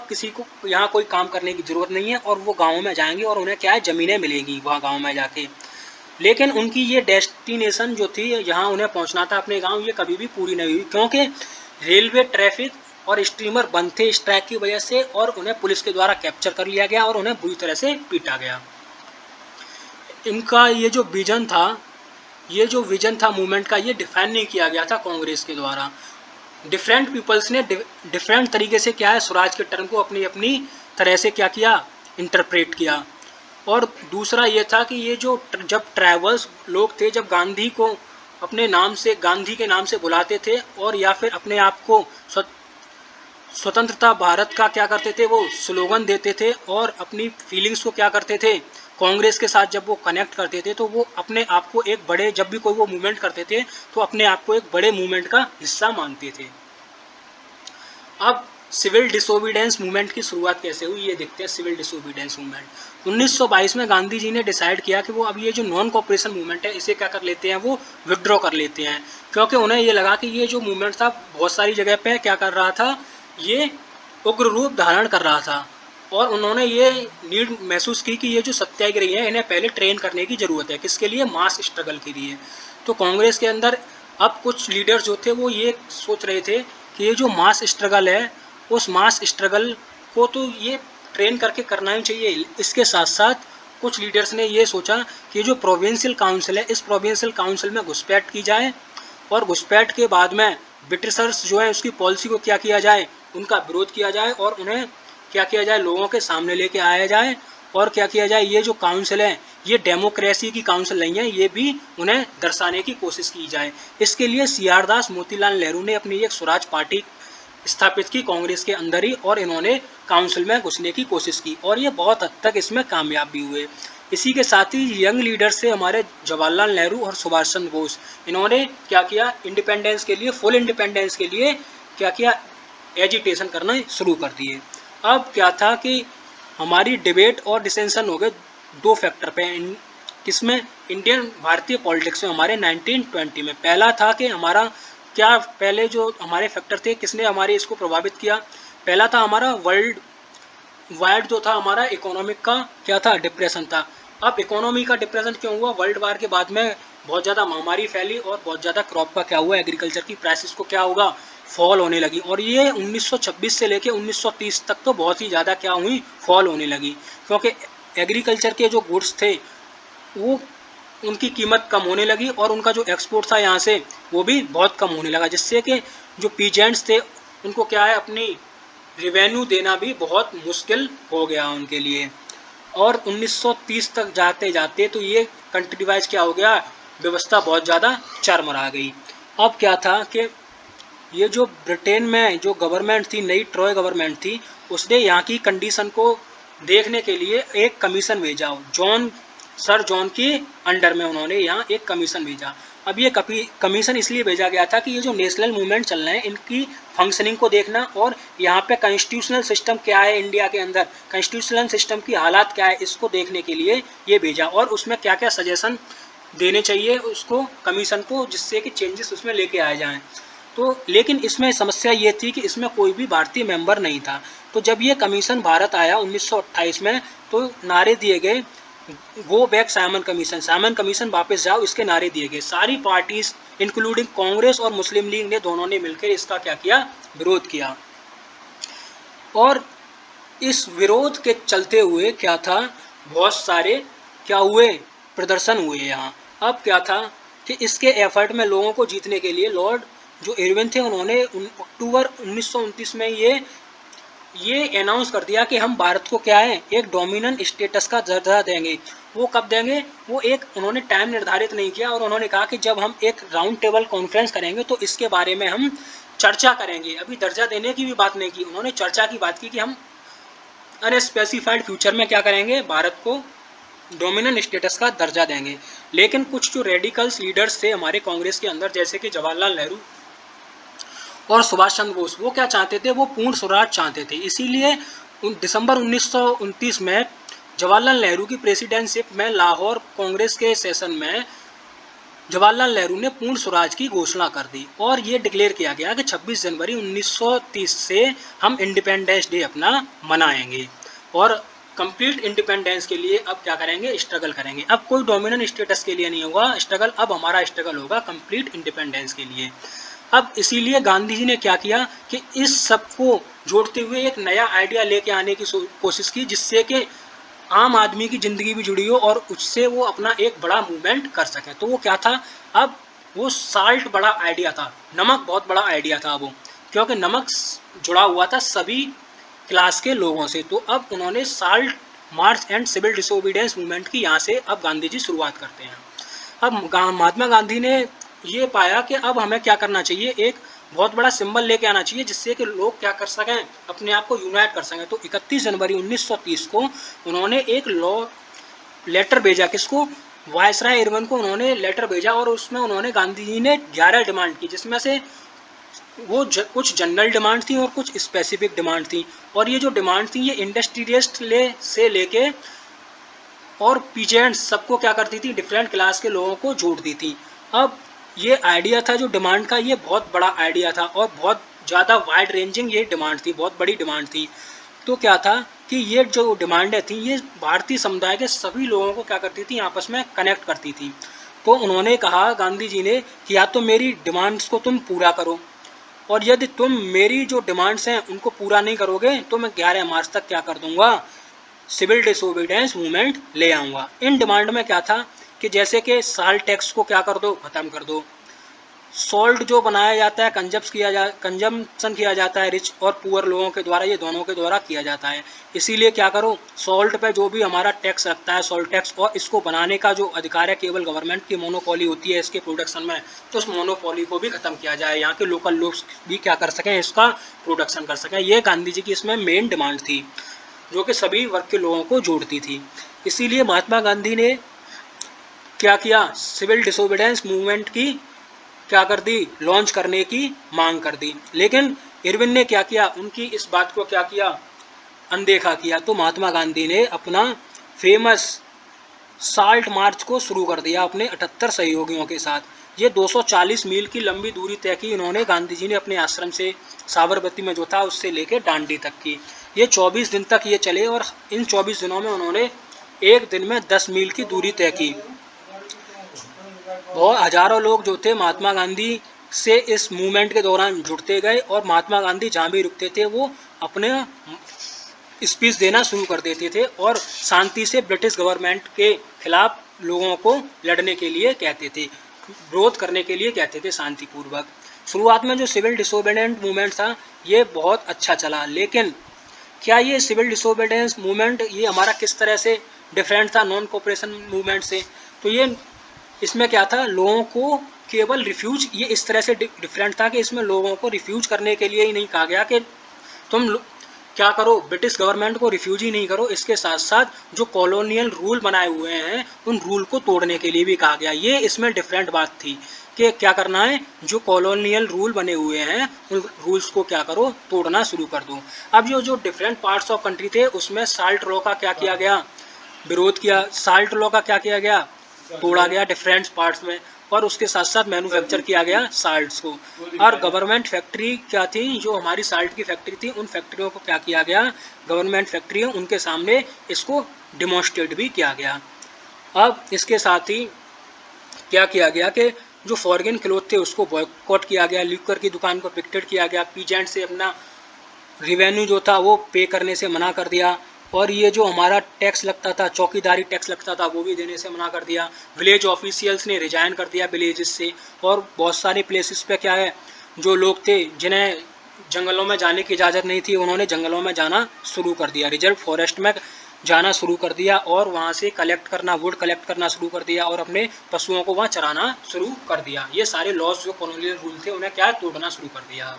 Speaker 1: किसी को यहाँ कोई काम करने की ज़रूरत नहीं है, और वो गाँव में जाएंगे और उन्हें क्या है, ज़मीनें मिलेगी वहाँ गाँव में जाके। लेकिन उनकी ये डेस्टिनेशन जो थी, जहाँ उन्हें पहुँचना था अपने गाँव, ये कभी भी पूरी नहीं हुई, क्योंकि रेलवे, ट्रैफिक और स्टीमर बंद थे स्ट्राइक की वजह से, और उन्हें पुलिस के द्वारा कैप्चर कर लिया गया और उन्हें बुरी तरह से पीटा गया। इनका ये जो विजन था मूवमेंट का, ये डिफाइन नहीं किया गया था कांग्रेस के द्वारा। डिफरेंट पीपल्स ने डिफरेंट तरीके से क्या है, स्वराज के टर्म को अपनी अपनी तरह से क्या किया, इंटरप्रेट किया। और दूसरा ये था कि ये जो जब ट्राइबल्स लोग थे, जब गांधी को अपने नाम से, गांधी के नाम से बुलाते थे और या फिर अपने आप को स्वतंत्रता भारत का क्या करते थे, वो स्लोगन देते थे और अपनी फीलिंग्स को क्या करते थे, कांग्रेस के साथ जब वो कनेक्ट करते थे तो वो अपने आप को एक बड़े, जब भी कोई वो मूवमेंट करते थे तो अपने आप को एक बड़े मूवमेंट का हिस्सा मानते थे। अब सिविल डिसोबीडेंस मूवमेंट की शुरुआत कैसे हुई ये देखते हैं। सिविल डिसोबीडेंस मूवमेंट 1922 में गांधी जी ने डिसाइड किया कि वो अब ये जो नॉन कॉपरेशन मूवमेंट है इसे क्या कर लेते हैं, वो विदड्रॉ कर लेते हैं, क्योंकि उन्हें ये लगा कि ये जो मूवमेंट था बहुत सारी जगह पे क्या कर रहा था, ये उग्र रूप धारण कर रहा था और उन्होंने ये नीड महसूस की कि ये जो सत्याग्रही है इन्हें पहले ट्रेन करने की ज़रूरत है, किसके लिए, मास स्ट्रगल के लिए। तो कांग्रेस के अंदर अब कुछ लीडर्स जो थे वो ये सोच रहे थे कि ये जो मास स्ट्रगल है, उस मास स्ट्रगल को तो ये ट्रेन करके करना ही चाहिए। इसके साथ साथ कुछ लीडर्स ने ये सोचा कि जो प्रोविंशियल काउंसिल है, इस प्रोविंशियल काउंसिल में घुसपैठ की जाए और घुसपैठ के बाद में ब्रिटिशर्स जो है उसकी पॉलिसी को क्या किया जाए, उनका विरोध किया जाए और उन्हें क्या किया जाए, लोगों के सामने लेके आया जाए और क्या किया जाए, ये जो काउंसिल है ये डेमोक्रेसी की काउंसिल नहीं है, ये भी उन्हें दर्शाने की कोशिश की जाए। इसके लिए सीआर दास मोतीलाल नेहरू ने अपनी एक स्वराज पार्टी स्थापित की कांग्रेस के अंदर ही और इन्होंने काउंसिल में घुसने की कोशिश की और ये बहुत हद तक इसमें कामयाब भी हुए। इसी के साथ ही यंग लीडर से हमारे जवाहरलाल नेहरू और सुभाष चंद्र बोस, इन्होंने क्या किया, इंडिपेंडेंस के लिए, फुल इंडिपेंडेंस के लिए क्या किया, एजिटेशन करना शुरू कर दिए। अब क्या था कि हमारी डिबेट और डिसेंशन हो गए दो फैक्टर पे, किसमें, इंडियन भारतीय पॉलिटिक्स में हमारे 1920 में। पहला था कि हमारा क्या, पहले जो हमारे फैक्टर थे किसने हमारे इसको प्रभावित किया, पहला था हमारा वर्ल्ड वाइड जो था हमारा इकोनॉमिक का क्या था, डिप्रेशन था। अब इकोनॉमी का डिप्रेशन क्यों हुआ, वर्ल्ड वार के बाद में बहुत ज़्यादा महामारी फैली और बहुत ज़्यादा क्रॉप का क्या हुआ, एग्रीकल्चर की प्राइसेस को क्या होगा, फॉल होने लगी और ये 1926 से लेके 1930 तक तो बहुत ही ज़्यादा क्या हुई, फॉल होने लगी, क्योंकि एग्रीकल्चर के जो गुड्स थे वो उनकी कीमत कम होने लगी और उनका जो एक्सपोर्ट था यहाँ से वो भी बहुत कम होने लगा, जिससे कि जो पीजेंट्स थे उनको क्या है, अपनी रिवेन्यू देना भी बहुत मुश्किल हो गया उनके लिए। और 1930 तक जाते जाते तो ये कंट्री वाइज क्या हो गया, व्यवस्था बहुत ज़्यादा चरमरा गई। अब क्या था कि ये जो ब्रिटेन में जो गवर्नमेंट थी, नई ट्रॉय गवर्नमेंट थी, उसने यहाँ की कंडीशन को देखने के लिए एक कमीशन भेजा, सर जॉन के अंडर में उन्होंने यहाँ एक कमीशन भेजा। अब ये कमीशन इसलिए भेजा गया था कि ये जो नेशनल मूवमेंट चल रहे हैं इनकी फंक्शनिंग को देखना और यहाँ पे कॉन्स्टिट्यूशनल सिस्टम क्या है, इंडिया के अंदर कॉन्स्टिट्यूशनल सिस्टम की हालात क्या है, इसको देखने के लिए ये भेजा और उसमें क्या क्या सजेशन देने चाहिए उसको, कमीशन को, जिससे कि चेंजेस उसमें लेके आए जाएँ। तो लेकिन इसमें समस्या ये थी कि इसमें कोई भी भारतीय मेंबर नहीं था। तो जब ये कमीशन भारत आया 1928 में तो नारे दिए गए, go back Simon commission, Simon commission वापस जाओ, इसके नारे दिए गए। सारी पार्टीज इंक्लूडिंग कांग्रेस और मुस्लिम लीग ने, दोनों ने मिलकर इसका क्या किया, विरोध किया। और इस विरोध के चलते हुए क्या था, बहुत सारे क्या हुए, प्रदर्शन हुए यहाँ। अब क्या था कि इसके एफर्ट में लोगों को जीतने के लिए लॉर्ड जो इरविन थे उन्होंने अक्टूबर 1929 में ये अनाउंस कर दिया कि हम भारत को क्या है, एक डोमिनेंट स्टेटस का दर्जा देंगे। वो कब देंगे, वो एक उन्होंने टाइम निर्धारित नहीं किया और उन्होंने कहा कि जब हम एक राउंड टेबल कॉन्फ्रेंस करेंगे तो इसके बारे में हम चर्चा करेंगे। अभी दर्जा देने की भी बात नहीं की, उन्होंने चर्चा की बात की कि हम अनस्पेसिफाइड फ्यूचर में क्या करेंगे, भारत को डोमिनेंट स्टेटस का दर्जा देंगे। लेकिन कुछ जो रेडिकल्स लीडर्स थे हमारे कांग्रेस के अंदर, जैसे कि जवाहरलाल नेहरू और सुभाष चंद्र बोस, वो क्या चाहते थे, वो पूर्ण स्वराज चाहते थे। इसीलिए दिसंबर 1929 में जवाहरलाल नेहरू की प्रेसिडेंटशिप में लाहौर कांग्रेस के सेशन में जवाहरलाल नेहरू ने पूर्ण स्वराज की घोषणा कर दी और ये डिक्लेयर किया गया कि 26 जनवरी 1930 से हम इंडिपेंडेंस डे अपना मनाएंगे और कंप्लीट इंडिपेंडेंस के लिए अब क्या करेंगे, स्ट्रगल करेंगे। अब कोई डोमिनेंट स्टेटस के लिए नहीं होगा स्ट्रगल, अब हमारा स्ट्रगल होगा कंप्लीट इंडिपेंडेंस के लिए। अब इसीलिए गांधी जी ने क्या किया कि इस सब को जोड़ते हुए एक नया आइडिया लेके आने की कोशिश की, जिससे कि आम आदमी की ज़िंदगी भी जुड़ी हो और उससे वो अपना एक बड़ा मूवमेंट कर सके। तो वो क्या था, अब वो साल्ट बड़ा आइडिया था, नमक बहुत बड़ा आइडिया था वो, क्योंकि नमक जुड़ा हुआ था सभी क्लास के लोगों से। तो अब उन्होंने Salt March and civil disobedience movement की यहाँ से अब गांधी जी शुरुआत करते हैं। अब महात्मा गांधी ने ये पाया कि अब हमें क्या करना चाहिए, एक बहुत बड़ा सिंबल लेके आना चाहिए जिससे कि लोग क्या कर सकें, अपने आप को यूनाइट कर सकें। तो 31 जनवरी 1930 को उन्होंने एक लेटर भेजा, किसको, वायसराय इरविन को उन्होंने लेटर भेजा, और उसमें उन्होंने गांधी जी ने 11 डिमांड की, जिसमें से वो कुछ जनरल डिमांड थी और कुछ स्पेसिफिक डिमांड थी। और ये जो डिमांड थी ये इंडस्ट्रियलिस्ट से लेके और पीजेंट्स सबको क्या करती थी, डिफरेंट क्लास के लोगों को जोड़ती थी। अब ये आइडिया था जो डिमांड का, ये बहुत बड़ा आइडिया था और बहुत ज़्यादा वाइड रेंजिंग ये डिमांड थी, बहुत बड़ी डिमांड थी। तो क्या था कि ये जो डिमांडें थी ये भारतीय समुदाय के सभी लोगों को क्या करती थी, आपस में कनेक्ट करती थी। तो उन्होंने कहा गांधी जी ने कि या तो मेरी डिमांड्स को तुम पूरा करो, और यदि तुम मेरी जो डिमांड्स हैं उनको पूरा नहीं करोगे तो मैं 11 मार्च तक क्या कर दूंगा, सिविल डिसोबीडियंस मूवमेंट ले आऊँगा। इन डिमांड में क्या था कि जैसे कि साल्ट टैक्स को क्या कर दो, ख़त्म कर दो। सॉल्ट जो बनाया जाता है, कंजम्पशन किया जाता है रिच और पुअर लोगों के द्वारा, ये दोनों के द्वारा किया जाता है। इसीलिए क्या करो, सॉल्ट पे जो भी हमारा टैक्स लगता है, सॉल्ट टैक्स, और इसको बनाने का जो अधिकार है केवल गवर्नमेंट की मोनोपोली होती है इसके प्रोडक्शन में, तो उस मोनोपोली को भी ख़त्म किया जाए, यहाँ के लोकल लोग भी क्या कर सकें, इसका प्रोडक्शन कर सकें। ये गांधी जी की इसमें मेन डिमांड थी जो कि सभी वर्ग के लोगों को जोड़ती थी। इसीलिए महात्मा गांधी ने क्या किया, सिविल डिसोबीडियंस मूवमेंट की क्या कर दी, लॉन्च करने की मांग कर दी। लेकिन इरविन ने क्या किया, उनकी इस बात को क्या किया, अनदेखा किया। तो महात्मा गांधी ने अपना फेमस साल्ट मार्च को शुरू कर दिया अपने 78 सहयोगियों के साथ। ये 240 मील की लंबी दूरी तय की इन्होंने, गांधी जी ने अपने आश्रम से साबरमती में जो था उससे लेकर डांडी तक की। ये 24 दिन तक ये चले और इन 24 दिनों में उन्होंने एक दिन में 10 मील की दूरी तय की। और हजारों लोग जो थे महात्मा गांधी से इस मूवमेंट के दौरान जुड़ते गए, और महात्मा गांधी जहाँ भी रुकते थे वो अपने स्पीच देना शुरू कर देते थे और शांति से ब्रिटिश गवर्नमेंट के खिलाफ लोगों को लड़ने के लिए कहते थे, विरोध करने के लिए कहते थे शांतिपूर्वक। शुरुआत में जो सिविल डिसोबीडियंस मूवमेंट था ये बहुत अच्छा चला, लेकिन क्या ये सिविल डिसोबीडियंस मूवमेंट ये हमारा किस तरह से डिफरेंट था नॉन कोऑपरेशन मूवमेंट से, तो ये इसमें क्या था, लोगों को केवल रिफ्यूज, ये इस तरह से डिफरेंट था कि इसमें लोगों को रिफ्यूज करने के लिए ही नहीं कहा गया कि तुम क्या करो, ब्रिटिश गवर्नमेंट को रिफ्यूज ही नहीं करो, इसके साथ साथ जो कॉलोनियल रूल बनाए हुए हैं उन रूल को तोड़ने के लिए भी कहा गया। ये इसमें डिफरेंट बात थी कि क्या करना है, जो कॉलोनियल रूल बने हुए हैं उन रूल्स को क्या करो, तोड़ना शुरू कर दो। अब जो डिफरेंट पार्ट्स ऑफ कंट्री थे उसमें साल्ट लॉ का क्या किया गया, विरोध किया। साल्ट लॉ का क्या किया गया, तोड़ा गया डिफरेंट पार्ट्स में, और उसके साथ साथ मैन्युफैक्चर किया गया साल्ट्स को। और गवर्नमेंट फैक्ट्री क्या थी, जो हमारी साल्ट की फैक्ट्री थी उन फैक्ट्रियों को क्या किया गया, गवर्नमेंट फैक्ट्री उनके सामने इसको डिमॉन्स्ट्रेट भी किया गया। अब इसके साथ ही क्या किया गया कि जो फॉरेन क्लोथ थे उसको बॉयकॉट किया गया, लीकर की दुकान को पिकेट किया गया, पीजेंट से अपना रिवेन्यू जो था वो पे करने से मना कर दिया, और ये जो हमारा टैक्स लगता था, चौकीदारी टैक्स लगता था, वो भी देने से मना कर दिया। विलेज ऑफिशियल्स ने रिजाइन कर दिया विलेजेस से, और बहुत सारे प्लेसेस पे क्या है, जो लोग थे जिन्हें जंगलों में जाने की इजाज़त नहीं थी उन्होंने जंगलों में जाना शुरू कर दिया, रिजर्व फॉरेस्ट में जाना शुरू कर दिया, और वहाँ से कलेक्ट करना, वुड कलेक्ट करना शुरू कर दिया, और अपने पशुओं को वहाँ चराना शुरू कर दिया। ये सारे लॉज जो कॉलोनियल रूल थे उन्हें क्या तोड़ना शुरू कर दिया।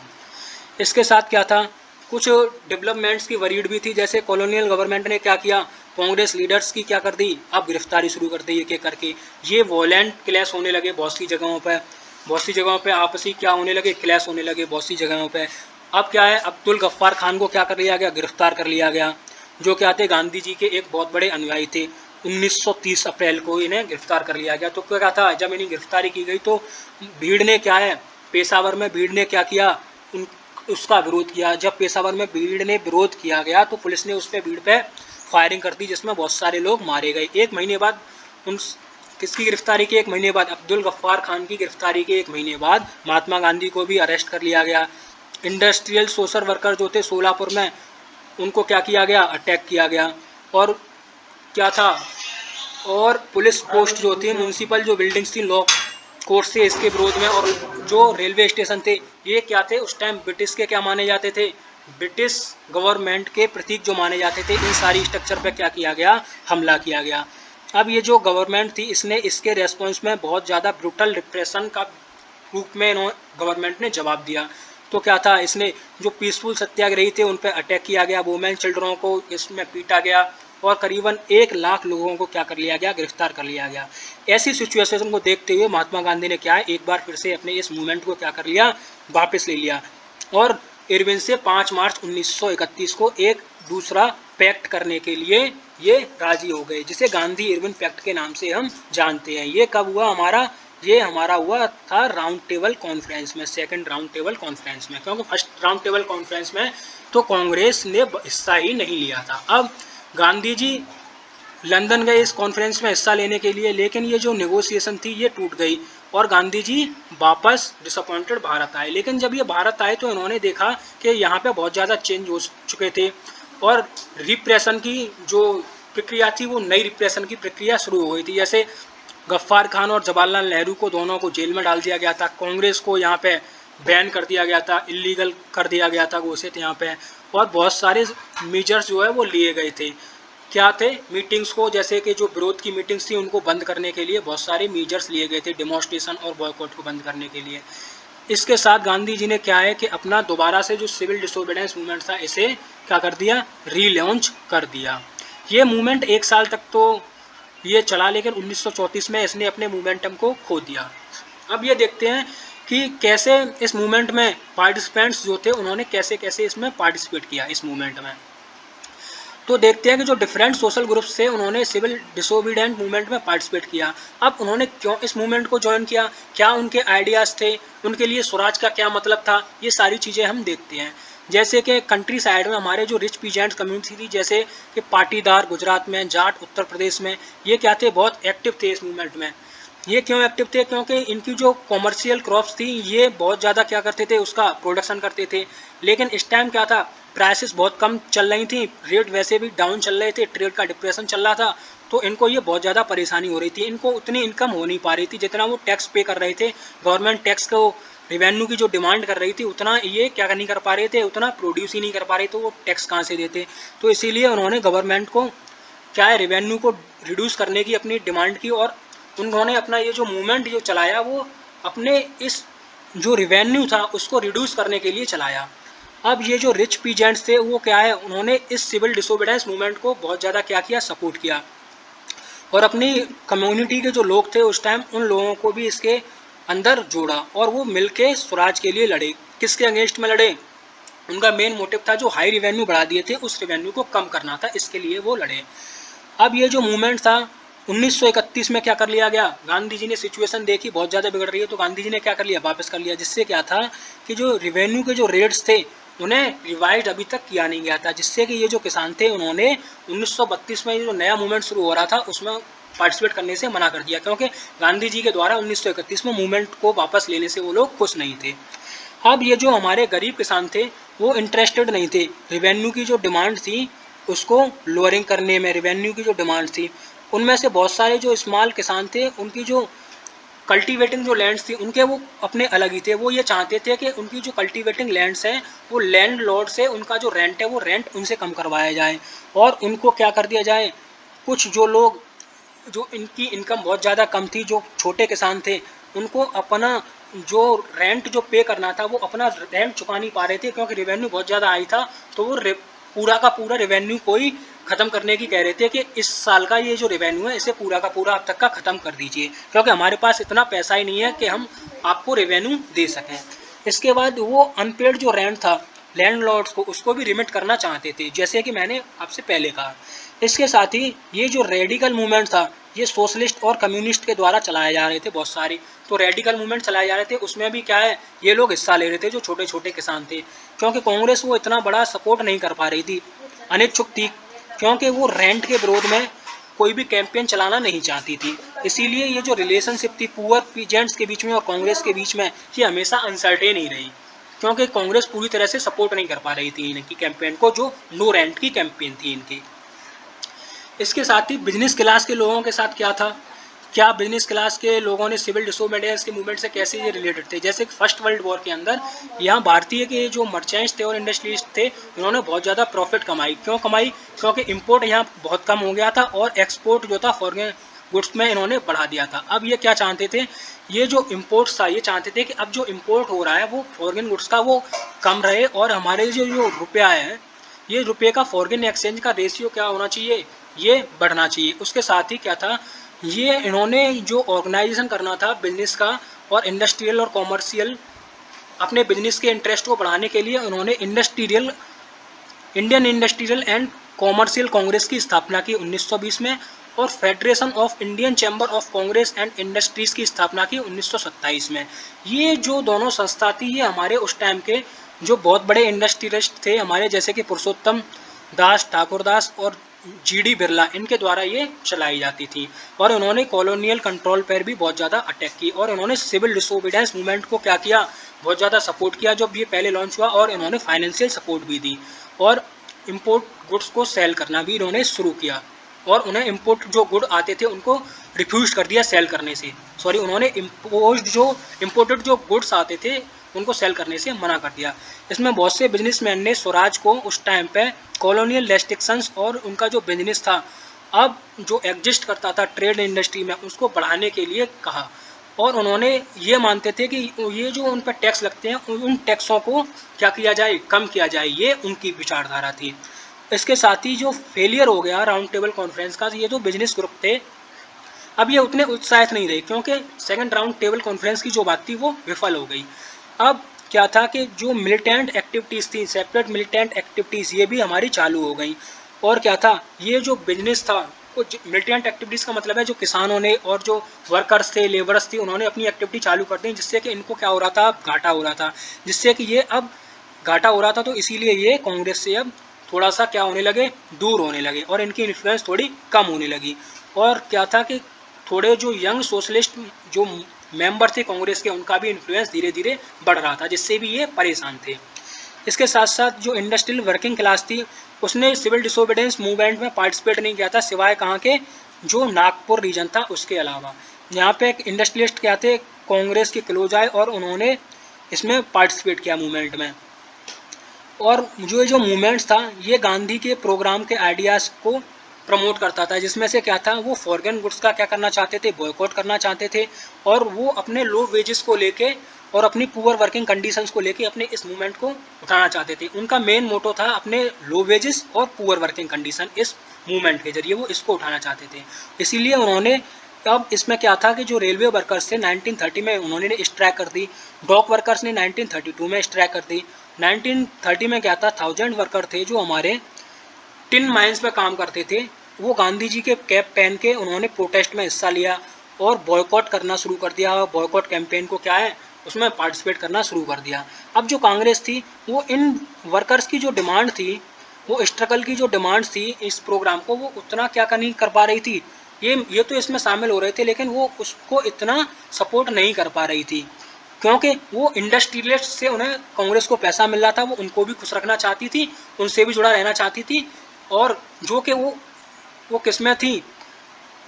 Speaker 1: इसके साथ क्या था, कुछ डेवलपमेंट्स की वरीड भी थी, जैसे कॉलोनियल गवर्नमेंट ने क्या किया, कांग्रेस लीडर्स की क्या कर दी, अब गिरफ्तारी शुरू कर दी एक एक करके। ये वॉयलेंट क्लैश होने लगे बहुत सी जगहों पर, बहुत सी जगहों पे आपसी क्या होने लगे, क्लैश होने लगे बहुत सी जगहों पे। अब क्या है, अब्दुल गफ्फार खान को क्या कर लिया गया, गिरफ्तार कर लिया गया, जो क्या थे, गांधी जी के एक बहुत बड़े अनुयायी थे। 1930 अप्रैल को इन्हें गिरफ्तार कर लिया गया। तो क्या था, जब इन्हें गिरफ्तारी की गई तो भीड़ ने क्या है, पेशावर में भीड़ ने क्या किया, उसका विरोध किया। जब पेशावर में भीड़ ने विरोध किया गया तो पुलिस ने उस पर भीड़ पे फायरिंग कर दी, जिसमें बहुत सारे लोग मारे गए। एक महीने बाद उन किसकी गिरफ्तारी के, एक महीने बाद अब्दुल गफ्फार खान की गिरफ्तारी के एक महीने बाद महात्मा गांधी को भी अरेस्ट कर लिया गया। इंडस्ट्रियल सोशल वर्कर जो थे सोलापुर में, उनको क्या किया गया, अटैक किया गया। और क्या था, और पुलिस पोस्ट जो थी, म्यूनसिपल जो बिल्डिंग्स थी, लॉ कोर्ट से इसके विरोध में, और जो रेलवे स्टेशन थे ये क्या थे, उस टाइम ब्रिटिश के क्या माने जाते थे, ब्रिटिश गवर्नमेंट के प्रतीक जो माने जाते थे, इन सारी स्ट्रक्चर पे क्या किया गया, हमला किया गया। अब ये जो गवर्नमेंट थी, इसने इसके रेस्पॉन्स में बहुत ज़्यादा ब्रूटल रिप्रेशन का रूप में गवर्नमेंट ने जवाब दिया। तो क्या था, इसने जो पीसफुल सत्याग्रही थे उन पर अटैक किया गया, वुमेन चिल्ड्रनों को इसमें पीटा गया और करीबन 1 लाख लोगों को क्या कर लिया गया, गिरफ्तार कर लिया गया। ऐसी सिचुएशन को देखते हुए महात्मा गांधी ने क्या है, एक बार फिर से अपने इस मूवमेंट को क्या कर लिया, वापस ले लिया और इरविन से 5 मार्च 1931 को एक दूसरा पैक्ट करने के लिए ये राजी हो गए, जिसे गांधी इरविन पैक्ट के नाम से हम जानते हैं। ये कब हुआ हमारा, ये हमारा हुआ था राउंड टेबल कॉन्फ्रेंस में, सेकंड राउंड टेबल कॉन्फ्रेंस में, क्योंकि फर्स्ट राउंड टेबल कॉन्फ्रेंस में तो कांग्रेस ने हिस्सा ही नहीं लिया था। अब गांधी जी लंदन गए इस कॉन्फ्रेंस में हिस्सा लेने के लिए, लेकिन ये जो नेगोशिएशन थी ये टूट गई और गांधी जी वापस डिसअपॉइंटेड भारत आए। लेकिन जब ये भारत आए तो इन्होंने देखा कि यहाँ पे बहुत ज़्यादा चेंज हो चुके थे और रिप्रेशन की जो प्रक्रिया थी वो नई रिप्रेशन की प्रक्रिया शुरू हो गई थी। जैसे गफ्फार खान और जवाहरलाल नेहरू को दोनों को जेल में डाल दिया गया था, कांग्रेस को यहाँ पे बैन कर दिया गया था, इलीगल कर दिया गया था घोषित यहाँ पे, और बहुत सारे मेजर्स जो है वो लिए गए थे। क्या थे, मीटिंग्स को, जैसे कि जो विरोध की मीटिंग्स थी उनको बंद करने के लिए बहुत सारे मेजर्स लिए गए थे, डेमोन्स्ट्रेशन और बॉयकॉट को बंद करने के लिए। इसके साथ गांधी जी ने क्या है कि अपना दोबारा से जो सिविल डिसोबीडियंस मूवमेंट था इसे क्या कर दिया, रीलॉन्च कर दिया। ये मूवमेंट 1 साल तक तो ये चला, लेकिन 1934 में इसने अपने मोमेंटम को खो दिया। अब ये देखते हैं कि कैसे इस मूवमेंट में पार्टिसिपेंट्स जो थे उन्होंने कैसे कैसे इसमें पार्टिसिपेट किया इस मूवमेंट में। तो देखते हैं कि जो डिफरेंट सोशल ग्रुप्स थे उन्होंने सिविल डिसोबीडिएंट मूवमेंट में पार्टिसिपेट किया। अब उन्होंने क्यों इस मूवमेंट को ज्वाइन किया, क्या उनके आइडियाज़ थे, उनके लिए स्वराज का क्या मतलब था, ये सारी चीज़ें हम देखते हैं। जैसे कि कंट्री साइड में हमारे जो रिच पीजेंट्स कम्युनिटी थी, जैसे कि पाटीदार गुजरात में, जाट उत्तर प्रदेश में, ये क्या थे, बहुत एक्टिव थे इस मूवमेंट में। ये क्यों एक्टिव थे, क्योंकि इनकी जो कॉमर्शियल क्रॉप्स थी ये बहुत ज़्यादा क्या करते थे, उसका प्रोडक्शन करते थे। लेकिन इस टाइम क्या था, प्राइसेस बहुत कम चल रही थी, रेट वैसे भी डाउन चल रहे थे, ट्रेड का डिप्रेशन चल रहा था, तो इनको ये बहुत ज़्यादा परेशानी हो रही थी। इनको उतनी इनकम हो नहीं पा रही थी जितना वो टैक्स पे कर रहे थे, गवर्नमेंट टैक्स को रिवेन्यू की जो डिमांड कर रही थी उतना ये क्या नहीं कर पा रहे थे, उतना प्रोड्यूस ही नहीं कर पा रहे, तो वो टैक्स कहाँ से देते। तो इसीलिए उन्होंने गवर्नमेंट को क्या है, रिवेन्यू को रिड्यूस करने की अपनी डिमांड की और उन्होंने अपना ये जो मूवमेंट जो चलाया वो अपने इस जो रिवेन्यू था उसको रिड्यूस करने के लिए चलाया। अब ये जो रिच पीजेंट्स थे वो क्या है, उन्होंने इस सिविल डिसोबीडियंस मूवमेंट को बहुत ज़्यादा क्या किया, सपोर्ट किया और अपनी कम्युनिटी के जो लोग थे उस टाइम उन लोगों को भी इसके अंदर जोड़ा और वो मिलके स्वराज के लिए लड़े। किसके अगेंस्ट में लड़े, उनका मेन मोटिव था जो हाई रिवेन्यू बढ़ा दिए थे उस रिवेन्यू को कम करना था, इसके लिए वो लड़े। अब ये जो मूवमेंट था 1931 में क्या कर लिया गया, गांधी जी ने सिचुएशन देखी बहुत ज़्यादा बिगड़ रही है तो गांधी जी ने क्या कर लिया, वापस कर लिया। जिससे क्या था कि जो रिवेन्यू के जो रेट्स थे उन्हें रिवाइज अभी तक किया नहीं गया था, जिससे कि ये जो किसान थे उन्होंने 1932 में जो नया मूवमेंट शुरू हो रहा था उसमें पार्टिसिपेट करने से मना कर दिया, क्योंकि गांधी जी के द्वारा 1931 में मूवमेंट को वापस लेने से वो लोग खुश नहीं थे। अब ये जो हमारे गरीब किसान थे वो इंटरेस्टेड नहीं थे, रिवेन्यू की जो डिमांड थी उसको लोअरिंग करने में, रिवेन्यू की जो डिमांड थी उनमें से बहुत सारे जो स्मॉल किसान थे उनकी जो कल्टीवेटिंग जो लैंड्स थी उनके वो अपने अलग ही थे। वो ये चाहते थे कि उनकी जो कल्टीवेटिंग लैंड्स हैं वो लैंड लॉर्ड से उनका जो रेंट है वो रेंट उनसे कम करवाया जाए और उनको क्या कर दिया जाए, कुछ जो लोग जो इनकी इनकम बहुत ज़्यादा कम थी, जो छोटे किसान थे, उनको अपना जो रेंट जो पे करना था वो अपना रेंट चुका नहीं पा रहे थे क्योंकि रेवेन्यू बहुत ज़्यादा आई था, तो वो पूरा का पूरा रेवेन्यू को ही ख़त्म करने की कह रहे थे कि इस साल का ये जो रेवेन्यू है इसे पूरा का पूरा अब तक का ख़त्म कर दीजिए, क्योंकि हमारे पास इतना पैसा ही नहीं है कि हम आपको रेवेन्यू दे सकें। इसके बाद वो अनपेड जो रेंट था लैंडलॉर्ड्स को, उसको भी रिमिट करना चाहते थे, जैसे कि मैंने आपसे पहले कहा। इसके साथ ही ये जो रेडिकल मूवमेंट था ये सोशलिस्ट और कम्युनिस्ट के द्वारा चलाए जा रहे थे बहुत सारे। तो रेडिकल मूवमेंट चलाए जा रहे थे, उसमें भी क्या है, ये लोग हिस्सा ले रहे थे जो छोटे छोटे किसान थे, क्योंकि कांग्रेस वो इतना बड़ा सपोर्ट नहीं कर पा रही थी, अनिच्छुक थी, क्योंकि वो रेंट के विरोध में कोई भी कैंपेन चलाना नहीं चाहती थी। इसीलिए ये जो रिलेशनशिप थी पुअर पीजेंट्स के बीच में और कांग्रेस के बीच में ये हमेशा अनसर्टेन ही रही, क्योंकि कांग्रेस पूरी तरह से सपोर्ट नहीं कर पा रही थी इनकी कैंपेन को, जो नो रेंट की कैंपेन थी इनकी। इसके साथ ही बिजनेस क्लास के लोगों के साथ क्या था क्या बिजनेस क्लास के लोगों ने सिविल डिसोबीडियंस के मूवमेंट से कैसे ये रिलेटेड थे। जैसे कि फर्स्ट वर्ल्ड वॉर के अंदर यहाँ भारतीय के जो मर्चेंट्स थे और इंडस्ट्रीज थे, उन्होंने बहुत ज़्यादा प्रॉफिट कमाई। क्यों कमाई? क्योंकि इम्पोर्ट यहाँ बहुत कम हो गया था और एक्सपोर्ट जो था फॉरेन गुड्स में इन्होंने बढ़ा दिया था। अब ये क्या चाहते थे, ये जो इम्पोर्ट्स था ये चाहते थे कि अब जो इम्पोर्ट हो रहा है वो फॉरेन गुड्स का वो कम रहे और हमारे जो रुपया है, ये रुपये का फॉरेन एक्सचेंज का रेशियो क्या होना चाहिए, ये बढ़ना चाहिए। उसके साथ ही क्या था, ये इन्होंने जो ऑर्गेनाइजेशन करना था बिजनेस का और इंडस्ट्रियल और कॉमर्शियल, अपने बिजनेस के इंटरेस्ट को बढ़ाने के लिए उन्होंने Indian industrial and commercial Congress की स्थापना की 1920 में और federation of Indian chamber of Congress and industries की स्थापना की 1927 में। ये जो दोनों संस्था थी ये हमारे उस टाइम के जो बहुत बड़े इंडस्ट्रियलिस्ट थे हमारे, जैसे कि पुरुषोत्तम दास, ठाकुर दास और जीडी बिरला, इनके द्वारा ये चलाई जाती थी। और उन्होंने कॉलोनियल कंट्रोल पर भी बहुत ज़्यादा अटैक की और उन्होंने सिविल डिसोबीडियंस मूवमेंट को क्या किया, बहुत ज़्यादा सपोर्ट किया जब ये पहले लॉन्च हुआ, और इन्होंने फाइनेंशियल सपोर्ट भी दी और इम्पोर्ट गुड्स को सेल करना भी इन्होंने शुरू किया और उन्हें इम्पोर्ट जो गुड आते थे उनको रिफ्यूज कर दिया सेल करने से। सॉरी, उन्होंने इम्पोर्टेड जो गुड्स आते थे उनको सेल करने से मना कर दिया। इसमें बहुत से बिजनेसमैन ने स्वराज को उस टाइम पे कॉलोनियल रेस्ट्रिक्शंस और उनका जो बिजनेस था अब जो एग्जिस्ट करता था ट्रेड इंडस्ट्री में उसको बढ़ाने के लिए कहा और उन्होंने ये मानते थे कि ये जो उन पर टैक्स लगते हैं उन टैक्सों को क्या किया जाए, कम किया जाए, ये उनकी विचारधारा थी। इसके साथ ही जो फेलियर हो गया राउंड टेबल कॉन्फ्रेंस का, ये जो बिजनेस ग्रुप थे अब ये उतने उत्साहित नहीं रहे क्योंकि सेकंड राउंड टेबल कॉन्फ्रेंस की जो बात थी वो विफल हो गई। अब क्या था कि जो मिलिटेंट एक्टिविटीज़ थी, सेपरेट मिलिटेंट एक्टिविटीज़, ये भी हमारी चालू हो गई। और क्या था, ये जो बिजनेस था वो मिलिटेंट एक्टिविटीज़ का मतलब है जो किसानों ने और जो वर्कर्स थे, लेबरर्स थी, उन्होंने अपनी एक्टिविटी चालू कर दी जिससे कि इनको क्या हो रहा था, घाटा हो रहा था, जिससे कि ये अब घाटा हो रहा था तो इसीलिए ये कांग्रेस से अब थोड़ा सा क्या होने लगे, दूर होने लगे और इनकी इन्फ्लुएंस थोड़ी कम होने लगी। और क्या था कि थोड़े जो यंग सोशलिस्ट जो मेंबर थे कांग्रेस के उनका भी इन्फ्लुएंस धीरे धीरे बढ़ रहा था जिससे भी ये परेशान थे। इसके साथ साथ जो इंडस्ट्रियल वर्किंग क्लास थी उसने सिविल डिसोबीडियंस मूवमेंट में पार्टिसिपेट नहीं किया था सिवाय कहाँ के, जो नागपुर रीजन था उसके अलावा। यहाँ पे एक इंडस्ट्रियलिस्ट क्या थे, कांग्रेस के क्लोज आए और उन्होंने इसमें पार्टिसिपेट किया मूवमेंट में। और जो मूवमेंट्स था ये गांधी के प्रोग्राम के आइडियाज़ को प्रमोट करता था, जिसमें से क्या था, वो फॉरेन गुड्स का क्या करना चाहते थे, बॉयकॉट करना चाहते थे और वो अपने लो वेजेस को लेके और अपनी पुअर वर्किंग कंडीशंस को लेके अपने इस मूवमेंट को उठाना चाहते थे। उनका मेन मोटो था अपने लो वेजेस और पुअर वर्किंग कंडीशन, इस मूवमेंट के जरिए वो इसको उठाना चाहते थे। इसीलिए उन्होंने, अब इसमें क्या था कि जो रेलवे वर्कर्स थे 1930 में उन्होंने स्ट्राइक कर दी, डॉक वर्कर्स ने 1932 में स्ट्राइक कर दी। 1930 में क्या था, 1000 वर्कर थे जो हमारे टिन माइंस में काम करते थे, वो गांधी जी के कैप पहन के उन्होंने प्रोटेस्ट में हिस्सा लिया और बॉयकॉट करना शुरू कर दिया। बॉयकॉट कैंपेन को क्या है उसमें पार्टिसिपेट करना शुरू कर दिया। अब जो कांग्रेस थी वो इन वर्कर्स की जो डिमांड थी, वो स्ट्रगल की जो डिमांड थी इस प्रोग्राम को, वो उतना क्या नहीं कर पा रही थी। ये तो इसमें शामिल हो रहे थे लेकिन वो उसको इतना सपोर्ट नहीं कर पा रही थी क्योंकि वो इंडस्ट्रियलिस्ट से उन्हें कांग्रेस को पैसा मिल रहा था, वो उनको भी खुश रखना चाहती थी, उनसे भी जुड़ा रहना चाहती थी और जो कि वो किस्में थी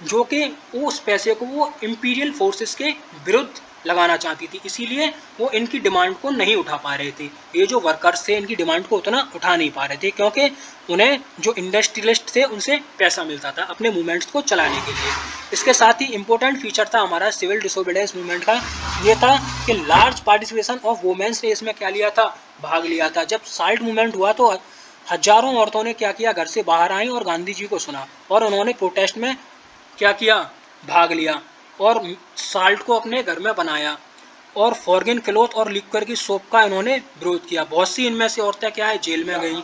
Speaker 1: जो कि उस पैसे को वो इंपीरियल फोर्सेस के विरुद्ध लगाना चाहती थी, इसीलिए वो इनकी डिमांड को नहीं उठा पा रहे थे। ये जो वर्कर्स थे इनकी डिमांड को उतना उठा नहीं पा रहे थे क्योंकि उन्हें जो इंडस्ट्रियलिस्ट थे उनसे पैसा मिलता था अपने मूवमेंट्स को चलाने के लिए। इसके साथ ही इम्पोर्टेंट फीचर था हमारा सिविल डिसोबीडियंस मूवमेंट का, ये था कि लार्ज पार्टिसिपेशन ऑफ वुमेन्स ने इसमें क्या लिया था, भाग लिया था। जब साल्ट मूवमेंट हुआ तो हजारों औरतों ने क्या किया, घर से बाहर आई और गांधी जी को सुना और उन्होंने प्रोटेस्ट में क्या किया, भाग लिया और साल्ट को अपने घर में बनाया और फॉर्गन क्लॉथ और लिक्वर की सोप का इन्होंने विरोध किया। बहुत सी इनमें से औरतें क्या है, जेल में गई।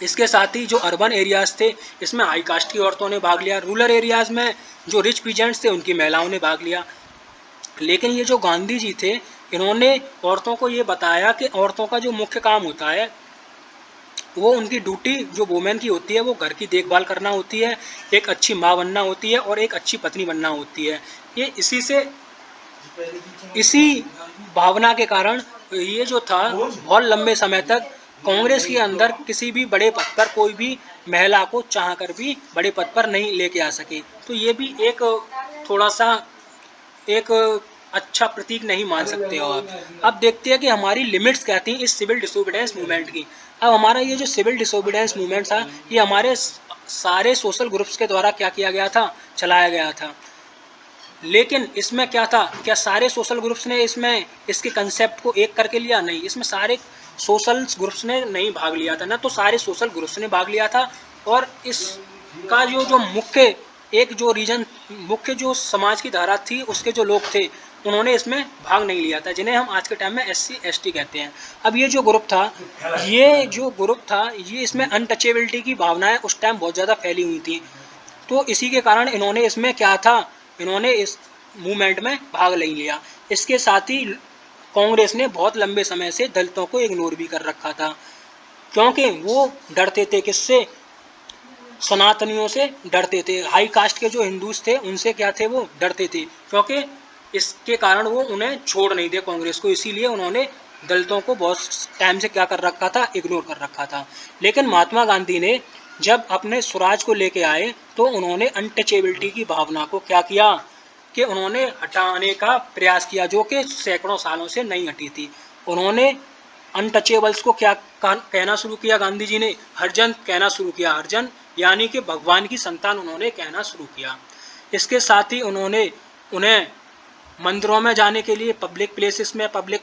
Speaker 1: इसके साथ ही जो अर्बन एरियाज़ थे इसमें हाई कास्ट की औरतों ने भाग लिया, रूरल एरियाज़ में जो रिच पीजेंट्स थे उनकी महिलाओं ने भाग लिया। लेकिन ये जो गांधी जी थे इन्होंने औरतों को ये बताया कि औरतों का जो मुख्य काम होता है वो उनकी ड्यूटी जो वुमेन की होती है वो घर की देखभाल करना होती है, एक अच्छी माँ बनना होती है और एक अच्छी पत्नी बनना होती है। ये इसी भावना के कारण ये जो था बहुत लंबे समय तक कांग्रेस के अंदर किसी भी बड़े पद पर कोई भी महिला को चाहकर भी बड़े पद पर नहीं लेके आ सके। तो ये भी एक थोड़ा सा एक अच्छा प्रतीक नहीं मान सकते हो आप। अब देखते हैं कि हमारी लिमिट्स क्या थी इस सिविल डिसोबीडियंस मूवमेंट की। अब हमारा ये जो सिविल डिसोबीडियंस मूवमेंट था, ये हमारे सारे सोशल ग्रुप्स के द्वारा क्या किया गया था, चलाया गया था। लेकिन इसमें क्या था, क्या सारे सोशल ग्रुप्स ने इसमें इसके कंसेप्ट को एक करके लिया? नहीं, इसमें सारे सोशल ग्रुप्स ने नहीं भाग लिया था, ना तो सारे सोशल ग्रुप्स ने भाग लिया था। और इसका जो मुख्य एक जो रीजन, मुख्य जो समाज की धारा थी, उसके जो लोग थे, उन्होंने इसमें भाग नहीं लिया था, जिन्हें हम आज के टाइम में SC ST कहते हैं। अब ये जो ग्रुप था, ये इसमें अनटचेबिलिटी की भावनाएं उस टाइम बहुत ज़्यादा फैली हुई थी। तो इसी के कारण इन्होंने इसमें क्या था, इन्होंने इस मूवमेंट में भाग नहीं लिया। इसके साथ ही कांग्रेस ने बहुत लंबे समय से दलितों को इग्नोर भी कर रखा था, क्योंकि वो डरते थे किससे, सनातनियों से डरते थे। हाई कास्ट के जो हिंदूज थे उनसे क्या थे, वो डरते थे, क्योंकि इसके कारण वो उन्हें छोड़ नहीं दे कांग्रेस को, इसीलिए उन्होंने दलितों को बहुत टाइम से क्या कर रखा था, इग्नोर कर रखा था। लेकिन महात्मा गांधी ने जब अपने स्वराज को लेके आए तो उन्होंने अनटचेबिलिटी की भावना को क्या किया कि उन्होंने हटाने का प्रयास किया, जो कि सैकड़ों सालों से नहीं हटी थी। उन्होंने अनटचेबल्स को क्या कहना शुरू किया, गांधी जी ने हरिजन कहना शुरू किया। हरिजन यानी कि भगवान की संतान उन्होंने कहना शुरू किया। इसके साथ ही उन्होंने उन्हें मंदिरों में जाने के लिए पब्लिक प्लेसेस में, पब्लिक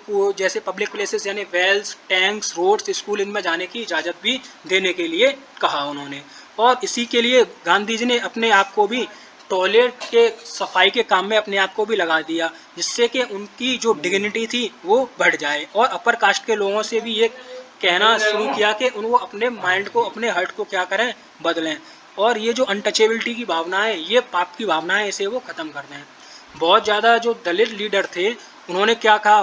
Speaker 1: प्लेसेस यानी वेल्स, टैंक्स, रोड्स, स्कूल, इनमें जाने की इजाज़त भी देने के लिए कहा उन्होंने। और इसी के लिए गांधी जी ने अपने आप को भी टॉयलेट के सफाई के काम में अपने आप को भी लगा दिया, जिससे कि उनकी जो डिग्निटी थी वो बढ़ जाए। और अपर कास्ट के लोगों से भी ये कहना शुरू किया कि उनको अपने माइंड को, अपने हार्ट को क्या करें, बदलें, और ये जो अनटचेबिलिटी की भावना है, ये पाप की भावना है, इसे वो ख़त्म कर दें। बहुत ज़्यादा जो दलित लीडर थे, उन्होंने क्या कहा,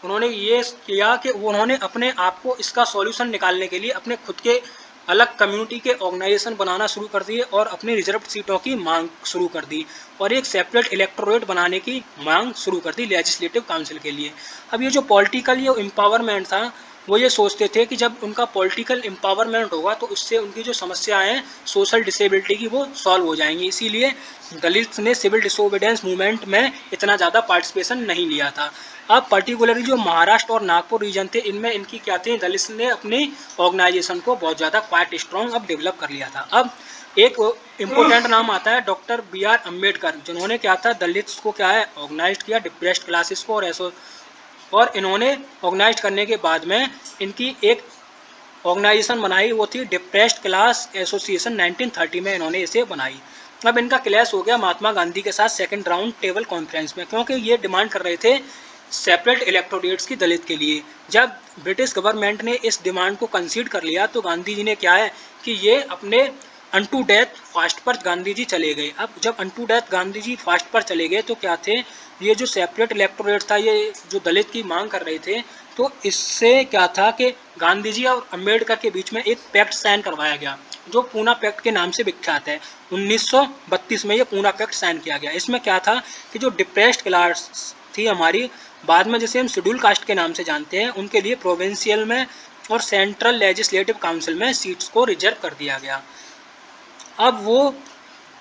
Speaker 1: उन्होंने ये किया कि उन्होंने अपने आप को इसका सॉल्यूशन निकालने के लिए अपने खुद के अलग कम्युनिटी के ऑर्गेनाइजेशन बनाना शुरू कर दिए और अपनी रिजर्व सीटों की मांग शुरू कर दी और एक सेपरेट इलेक्टोरेट बनाने की मांग शुरू कर दी लेजिस्लेटिव काउंसिल के लिए। अब ये जो पॉलिटिकल ये एम्पावरमेंट था, वो ये सोचते थे कि जब उनका पॉलिटिकल एम्पावरमेंट होगा तो उससे उनकी जो समस्याएं हैं सोशल डिसेबिलिटी की, वो सॉल्व हो जाएंगी। इसीलिए दलित ने सिविल डिसोबीडियंस मूवमेंट में इतना ज़्यादा पार्टिसिपेशन नहीं लिया था। अब पर्टिकुलरली जो महाराष्ट्र और नागपुर रीजन थे, इनमें इनकी क्या थी, दलित ने अपनी ऑर्गेनाइजेशन को बहुत ज़्यादा क्वाइट स्ट्रॉन्ग अब डेवलप कर लिया था। अब एक इम्पोर्टेंट नाम आता है डॉक्टर BR अम्बेडकर, जिन्होंने क्या था, दलित को क्या है, ऑर्गेनाइज किया, डिप्रेस्ड क्लासेस को, और इन्होंने ऑर्गेनाइज करने के बाद में इनकी एक ऑर्गेनाइजेशन बनाई, वो थी डिप्रेस्ड क्लास एसोसिएशन। 1930 में इन्होंने इसे बनाई। अब इनका क्लैश हो गया महात्मा गांधी के साथ सेकंड राउंड टेबल कॉन्फ्रेंस में, क्योंकि ये डिमांड कर रहे थे सेपरेट इलेक्टोरेट्स की दलित के लिए। जब ब्रिटिश गवर्नमेंट ने इस डिमांड को कंसीड कर लिया तो गांधी जी ने क्या है कि ये अपने अनटू डेथ फास्ट पर गांधी जी चले गए। अब जब unto death Gandhi ji fast पर चले गए तो क्या थे, ये जो सेपरेट इलेक्टोरेट था, ये जो दलित की मांग कर रहे थे, तो इससे क्या था कि गांधी जी और अम्बेडकर के बीच में एक पैक्ट साइन करवाया गया, जो पूना पैक्ट के नाम से विख्यात है। 1932 में ये पूना पैक्ट साइन किया गया। इसमें क्या था कि जो डिप्रेस्ड क्लास थी हमारी, बाद में जिसे हम शेड्यूल कास्ट के नाम से जानते हैं, उनके लिए प्रोविंशियल में और सेंट्रल लेजिस्लेटिव काउंसिल में सीट्स को रिजर्व कर दिया गया। अब वो,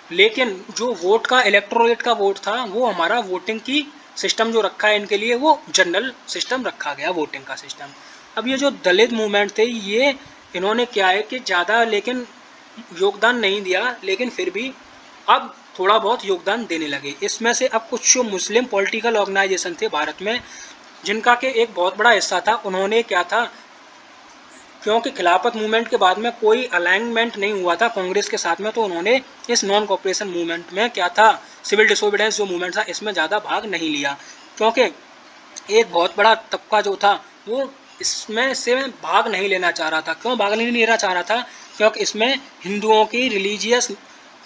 Speaker 1: लेकिन जो वोट का, इलेक्टोरेट का वोट था, वो हमारा वोटिंग की सिस्टम जो रखा है इनके लिए, वो जनरल सिस्टम रखा गया, वोटिंग का सिस्टम। अब ये जो दलित मूवमेंट थे, ये इन्होंने क्या है कि ज़्यादा लेकिन योगदान नहीं दिया, लेकिन फिर भी अब थोड़ा बहुत योगदान देने लगे। इसमें से अब कुछ जो मुस्लिम पॉलिटिकल ऑर्गेनाइजेशन थे भारत में, जिनका के एक बहुत बड़ा हिस्सा था, उन्होंने क्या था, क्योंकि खिलाफत मूवमेंट के बाद में कोई अलाइनमेंट नहीं हुआ था कांग्रेस के साथ में, तो उन्होंने इस नॉन कॉपरेशन मूवमेंट में क्या था, सिविल डिसोबीडियंस जो मूवमेंट था, इसमें ज़्यादा भाग नहीं लिया, क्योंकि एक बहुत बड़ा तबका जो था वो इसमें से भाग नहीं लेना चाह रहा था। क्यों भाग नहीं लेना चाह रहा था, क्योंकि इसमें हिंदुओं की रिलीजियस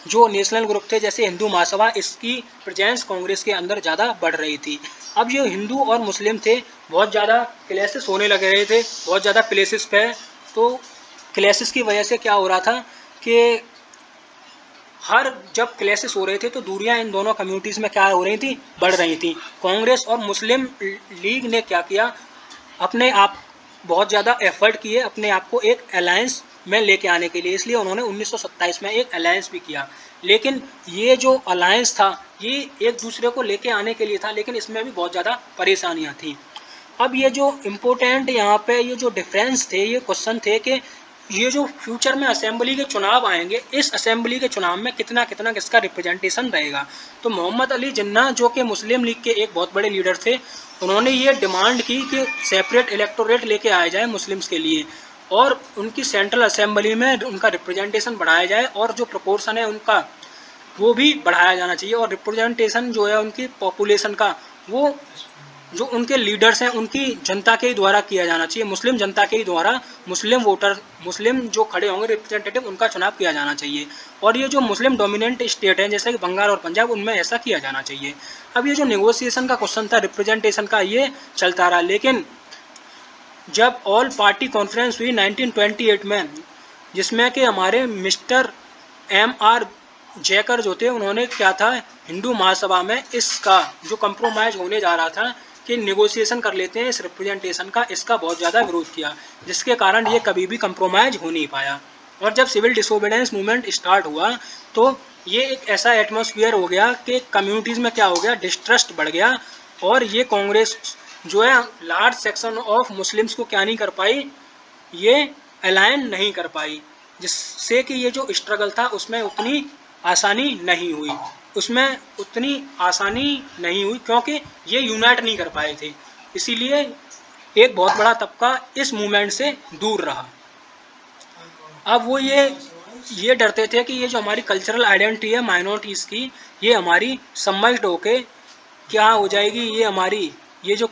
Speaker 1: जो नेशनल ग्रुप थे, जैसे हिंदू महासभा, इसकी प्रेजेंस कांग्रेस के अंदर ज़्यादा बढ़ रही थी। अब जो हिंदू और मुस्लिम थे, बहुत ज़्यादा क्लैशेस होने लगे रहे थे, बहुत ज़्यादा प्लेसेस पे। तो क्लैशेस की वजह से क्या हो रहा था कि जब क्लैशेस हो रहे थे तो दूरियां इन दोनों कम्युनिटीज़ में क्या हो रही थी, बढ़ रही थी। कांग्रेस और मुस्लिम लीग ने क्या किया, अपने आप बहुत ज़्यादा एफर्ट किए अपने आप को एक अलायंस में लेके आने के लिए, इसलिए उन्होंने 1927 में एक अलायंस भी किया। लेकिन ये जो अलायंस था ये एक दूसरे को लेके आने के लिए था, लेकिन इसमें भी बहुत ज़्यादा परेशानियाँ थी। अब ये जो इम्पोर्टेंट यहाँ पे ये जो डिफरेंस थे, ये क्वेश्चन थे कि ये जो फ्यूचर में असेंबली के चुनाव आएंगे, इस असेंबली के चुनाव में कितना कितना किसका रिप्रेजेंटेशन रहेगा। तो मोहम्मद अली जिन्ना जो कि मुस्लिम लीग के एक बहुत बड़े लीडर थे, उन्होंने ये डिमांड की कि सेपरेट इलेक्टोरेट लेके आया जाए मुस्लिम्स के लिए, और उनकी सेंट्रल असेंबली में उनका रिप्रेजेंटेशन बढ़ाया जाए, और जो प्रोपोर्शन है उनका वो भी बढ़ाया जाना चाहिए, और रिप्रेजेंटेशन जो है उनकी पॉपुलेशन का वो जो उनके लीडर्स हैं उनकी जनता के ही द्वारा किया जाना चाहिए, मुस्लिम जनता के ही द्वारा, मुस्लिम वोटर, मुस्लिम जो खड़े होंगे रिप्रेजेंटेटिव, उनका चुनाव किया जाना चाहिए। और ये जो मुस्लिम डोमिनेंट स्टेट हैं जैसे कि बंगाल और पंजाब, उनमें ऐसा किया जाना चाहिए। अब ये जो नेगोशिएशन का क्वेश्चन था रिप्रेजेंटेशन का, ये चलता रहा, लेकिन जब ऑल पार्टी कॉन्फ्रेंस हुई 1928 में, जिसमें कि हमारे मिस्टर M.R. जयकर जो थे, उन्होंने क्या था, हिंदू महासभा में इसका जो कंप्रोमाइज़ होने जा रहा था कि नेगोशिएशन कर लेते हैं इस रिप्रेजेंटेशन का, इसका बहुत ज़्यादा विरोध किया, जिसके कारण ये कभी भी कंप्रोमाइज़ हो नहीं पाया। और जब सिविल डिसोबीडियंस मूवमेंट स्टार्ट हुआ तो ये एक ऐसा एटमॉस्फेयर हो गया कि कम्युनिटीज़ में क्या हो गया, डिस्ट्रस्ट बढ़ गया, और ये कांग्रेस जो है लार्ज सेक्शन ऑफ मुस्लिम्स को क्या नहीं कर पाई, ये अलाइन नहीं कर पाई, जिससे कि ये जो स्ट्रगल था उसमें उतनी आसानी नहीं हुई, क्योंकि ये यूनाइट नहीं कर पाए थे, इसीलिए एक बहुत बड़ा तबका इस मूवमेंट से दूर रहा। अब वो ये डरते थे कि ये जो हमारी कल्चरल आइडेंटिटी है माइनॉरिटीज़ की, ये हमारी सबमर्ज्ड होके क्या हो जाएगी, ये हमारी ये जो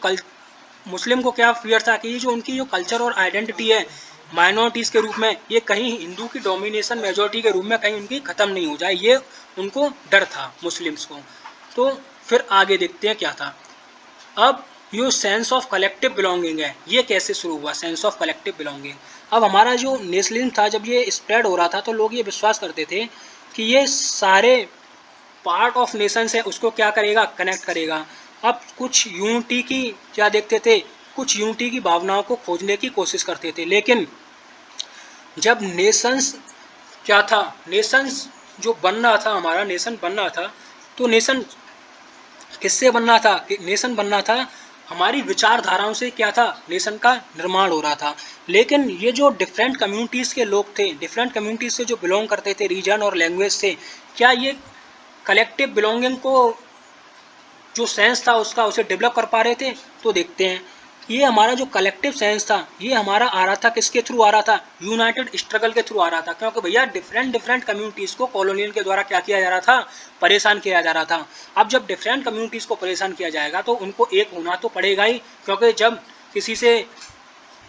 Speaker 1: मुस्लिम को क्या फियर था कि ये जो उनकी जो कल्चर और आइडेंटिटी है माइनॉरिटीज़ के रूप में, ये कहीं हिंदू की डोमिनेशन मेजॉरिटी के रूप में कहीं उनकी ख़त्म नहीं हो जाए, ये उनको डर था मुस्लिम्स को। तो फिर आगे देखते हैं क्या था। अब ये सेंस ऑफ कलेक्टिव बिलोंगिंग है, ये कैसे शुरू हुआ सेंस ऑफ कलेक्टिव बिलोंगिंग। अब हमारा जो नेशनलिज्म था जब ये स्प्रेड हो रहा था तो लोग ये विश्वास करते थे कि ये सारे पार्ट ऑफ नेशंस है उसको क्या करेगा, कनेक्ट करेगा। अब कुछ यूनिटी की क्या देखते थे, कुछ यूनिटी की भावनाओं को खोजने की कोशिश करते थे, लेकिन जब नेशंस क्या था, नेशंस जो बन रहा था, हमारा नेशन बन रहा था, तो नेशन किससे बनना था, नेशन बनना था हमारी विचारधाराओं से, क्या था, नेशन का निर्माण हो रहा था। लेकिन ये जो डिफरेंट कम्युनिटीज़ के लोग थे, डिफरेंट कम्युनिटीज़ से जो बिलोंग करते थे रीजन और लैंग्वेज से, क्या ये कलेक्टिव बिलोंगिंग को जो सेंस था उसका उसे डेवलप कर पा रहे थे। तो देखते हैं ये हमारा जो कलेक्टिव सेंस था ये हमारा आ रहा था, किसके थ्रू आ रहा था, यूनाइटेड स्ट्रगल के थ्रू आ रहा था, क्योंकि भैया डिफरेंट कम्युनिटीज़ को कॉलोनियल के द्वारा क्या किया जा रहा था, परेशान किया जा रहा था। अब जब डिफरेंट कम्युनिटीज़ को परेशान किया जाएगा तो उनको एक होना तो पड़ेगा ही, क्योंकि जब किसी से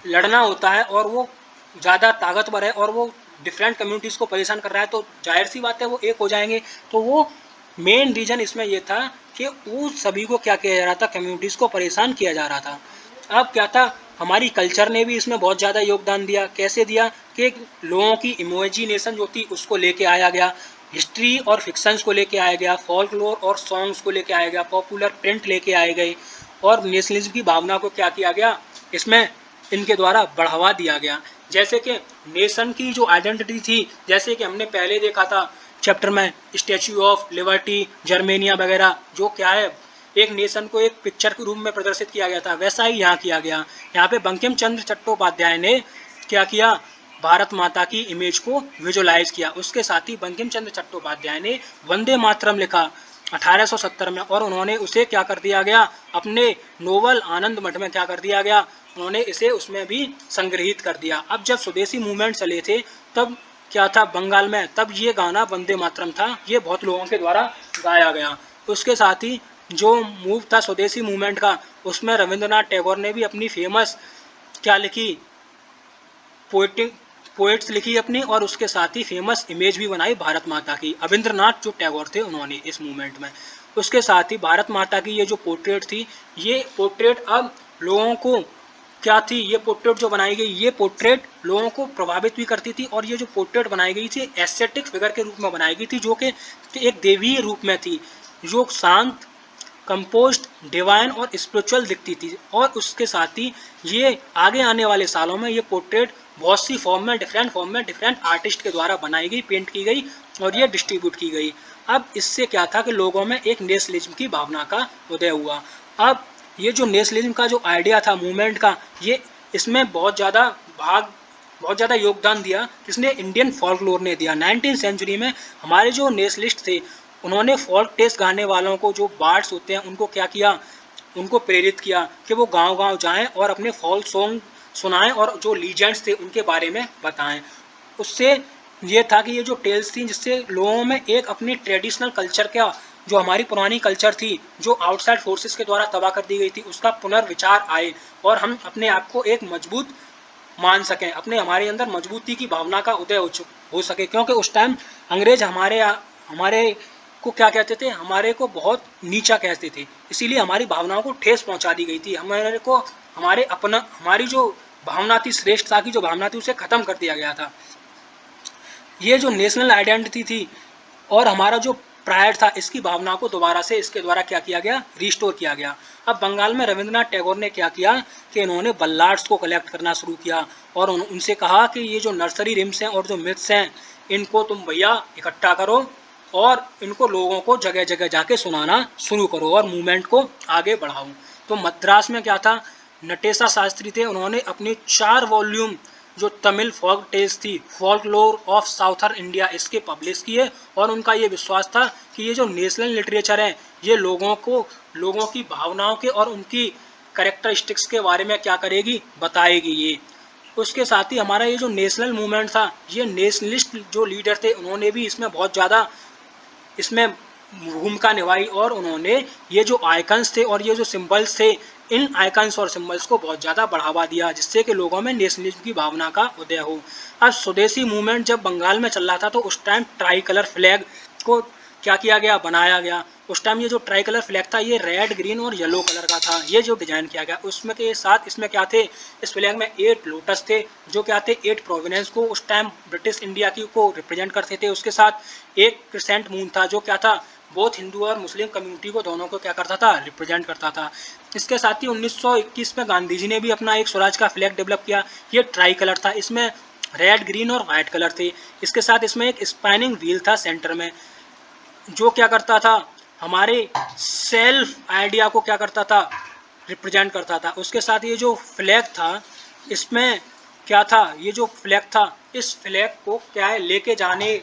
Speaker 1: लड़ना होता है और वो ज़्यादा ताकतवर है और वो डिफरेंट कम्युनिटीज़ को परेशान कर रहा है तो जाहिर सी बात है वो एक हो जाएंगे। तो वो मेन रीज़न इसमें ये था कि वो सभी को क्या किया जा रहा था, कम्युनिटीज़ को परेशान किया जा रहा था। अब क्या था, हमारी कल्चर ने भी इसमें बहुत ज़्यादा योगदान दिया। कैसे दिया कि लोगों की इमेजिनेशन जो थी उसको लेके आया गया, हिस्ट्री और फिक्शंस को लेके आया गया, फोल्कलोर और सॉन्ग्स को लेके आया गया, पॉपुलर प्रिंट लेके आए गए, और नेशनलिज्म की भावना को क्या किया गया, इसमें इनके द्वारा बढ़ावा दिया गया। जैसे कि नेशन की जो आइडेंटिटी थी, जैसे कि हमने पहले देखा था चैप्टर में स्टैच्यू ऑफ लिबर्टी, जर्मेनिया वगैरह, जो क्या है एक नेशन को एक पिक्चर के रूप में प्रदर्शित किया गया था, वैसा ही यहाँ किया गया। यहाँ पे बंकिम चंद्र चट्टोपाध्याय ने क्या किया, भारत माता की इमेज को विजुलाइज किया। उसके साथ ही बंकिम चंद्र चट्टोपाध्याय ने वंदे मातरम लिखा 1870 में, और उन्होंने उसे क्या कर दिया गया, अपने नोवेल आनंद मठ में क्या कर दिया गया, उन्होंने इसे उसमें भी संग्रहित कर दिया। अब जब स्वदेशी मूवमेंट चले थे तब क्या था बंगाल में, तब ये गाना वंदे मातरम था, ये बहुत लोगों के द्वारा गाया गया। उसके साथ ही जो मूव था स्वदेशी मूवमेंट का, उसमें रविंद्रनाथ टैगोर ने भी अपनी फेमस क्या लिखी, पोएट्स लिखी अपनी, और उसके साथ ही फेमस इमेज भी बनाई भारत माता की। रविंद्रनाथ जो टैगोर थे उन्होंने इस मूवमेंट में, उसके साथ ही भारत माता की ये जो पोर्ट्रेट थी, ये पोर्ट्रेट अब लोगों को क्या थी, ये पोर्ट्रेट जो बनाई गई, ये पोर्ट्रेट लोगों को प्रभावित भी करती थी, और ये जो पोर्ट्रेट बनाई गई थी एस्थेटिक फिगर के रूप में बनाई गई थी, जो कि एक देवीय रूप में थी, जो शांत कंपोज्ड, डिवाइन और स्पिरिचुअल दिखती थी। और उसके साथ ही ये आगे आने वाले सालों में ये पोर्ट्रेट बहुत सी फॉर्म में, डिफरेंट आर्टिस्ट के द्वारा बनाई गई, पेंट की गई और ये डिस्ट्रीब्यूट की गई। अब इससे क्या था कि लोगों में एक नेशनलिज्म की भावना का उदय हुआ। अब ये जो नेशनलिज्म का जो आइडिया था मूवमेंट का, ये इसमें बहुत ज़्यादा योगदान दिया किसने? इंडियन फोल्कलोर ने दिया। 19वीं सेंचुरी में हमारे जो नेशनलिस्ट थे उन्होंने फोल्क टेस्ट गाने वालों को, जो बार्ड्स होते हैं, उनको क्या किया? उनको प्रेरित किया कि वो गांव-गांव जाएं और अपने फोल्क सॉन्ग सुनाएं और जो लीजेंड्स थे उनके बारे में बताएं। उससे ये था कि ये जो टेल्स थी, जिससे लोगों में एक अपनी ट्रेडिशनल कल्चर का, जो हमारी पुरानी कल्चर थी जो आउटसाइड फोर्सेस के द्वारा तबाह कर दी गई थी, उसका पुनर्विचार आए और हम अपने आप को एक मजबूत मान सकें, हमारे अंदर मजबूती की भावना का उदय हो सके। क्योंकि उस टाइम अंग्रेज हमारे को क्या कहते थे? हमारे को बहुत नीचा कहते थे, इसीलिए हमारी भावनाओं को ठेस पहुंचा दी गई थी। हमारी जो भावना थी, श्रेष्ठता की जो भावना थी, उसे खत्म कर दिया गया था। ये जो नेशनल आइडेंटिटी थी और हमारा जो प्राइड था, इसकी भावना को दोबारा से इसके द्वारा क्या किया गया? रिस्टोर किया गया। अब बंगाल में रविंद्रनाथ टैगोर ने क्या किया कि इन्होंने बल्लाड्स को कलेक्ट करना शुरू किया और उनसे कहा कि ये जो नर्सरी रिम्स हैं और जो मिथ्स हैं, इनको तुम भैया इकट्ठा करो और इनको लोगों को जगह जगह जाके सुनाना शुरू करो और मूवमेंट को आगे बढ़ाओ। तो मद्रास में क्या था? नटेशा शास्त्री थे, उन्होंने अपनी 4 वॉल्यूम जो तमिल फोक टेल्स थी, फोल्कलोर ऑफ साउथर्न इंडिया, इसके पब्लिश किए। और उनका ये विश्वास था कि ये जो नेशनल लिटरेचर है, ये लोगों की भावनाओं के और उनकी कैरेक्टरिस्टिक्स के बारे में क्या करेगी? बताएगी ये। उसके साथ ही हमारा ये जो नेशनल मूवमेंट था, ये नेशनलिस्ट जो लीडर थे उन्होंने भी इसमें बहुत ज़्यादा इसमें भूमिका निभाई और उन्होंने ये जो आइकन्स थे और ये जो सिंबल्स थे, इन आइकन्स और सिंबल्स को बहुत ज़्यादा बढ़ावा दिया, जिससे कि लोगों में नेशनलिज्म की भावना का उदय हो। अब स्वदेशी मूवमेंट जब बंगाल में चल रहा था तो उस टाइम ट्राई कलर फ्लैग को क्या किया गया? बनाया गया। उस टाइम ये जो ट्राई कलर फ्लैग था, ये रेड, ग्रीन और येलो कलर का था, ये जो डिजाइन किया गया। उसमें के साथ इसमें क्या थे? इस फ्लैग में 8 लोटस थे, जो क्या थे? 8 प्रोविनेंस को उस टाइम ब्रिटिश इंडिया की को रिप्रेजेंट करते थे। उसके साथ एक क्रिसेंट मून था, जो क्या था? बहुत हिंदू और मुस्लिम कम्युनिटी को दोनों को क्या करता था? रिप्रेजेंट करता था। इसके साथ ही 1921 में गांधी जी ने भी अपना एक स्वराज का फ्लैग डेवलप किया। ये ट्राई कलर था, इसमें रेड, ग्रीन और व्हाइट कलर थे। इसके साथ इसमें एक स्पाइनिंग व्हील था सेंटर में, जो क्या करता था? हमारे सेल्फ आइडिया को क्या करता था? रिप्रेजेंट करता था। उसके साथ ये जो फ्लैग था, इसमें क्या था? ये जो फ्लैग था, इस फ्लैग को क्या है लेके जाने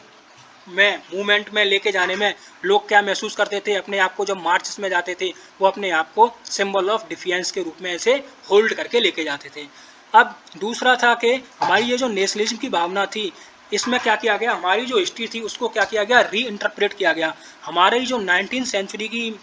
Speaker 1: में, मूवमेंट में लेके जाने में लोग क्या महसूस करते थे? अपने आप को जब मार्च में जाते थे, वो अपने आप को सिंबल ऑफ डिफेंस के रूप में ऐसे होल्ड करके लेके जाते थे। अब दूसरा था कि हमारी ये जो नेशनलिज्म की भावना थी, इसमें क्या किया गया? हमारी जो हिस्ट्री थी उसको क्या किया गया? री इंटरप्रेट किया गया। हमारी जो 19वीं सेंचुरी की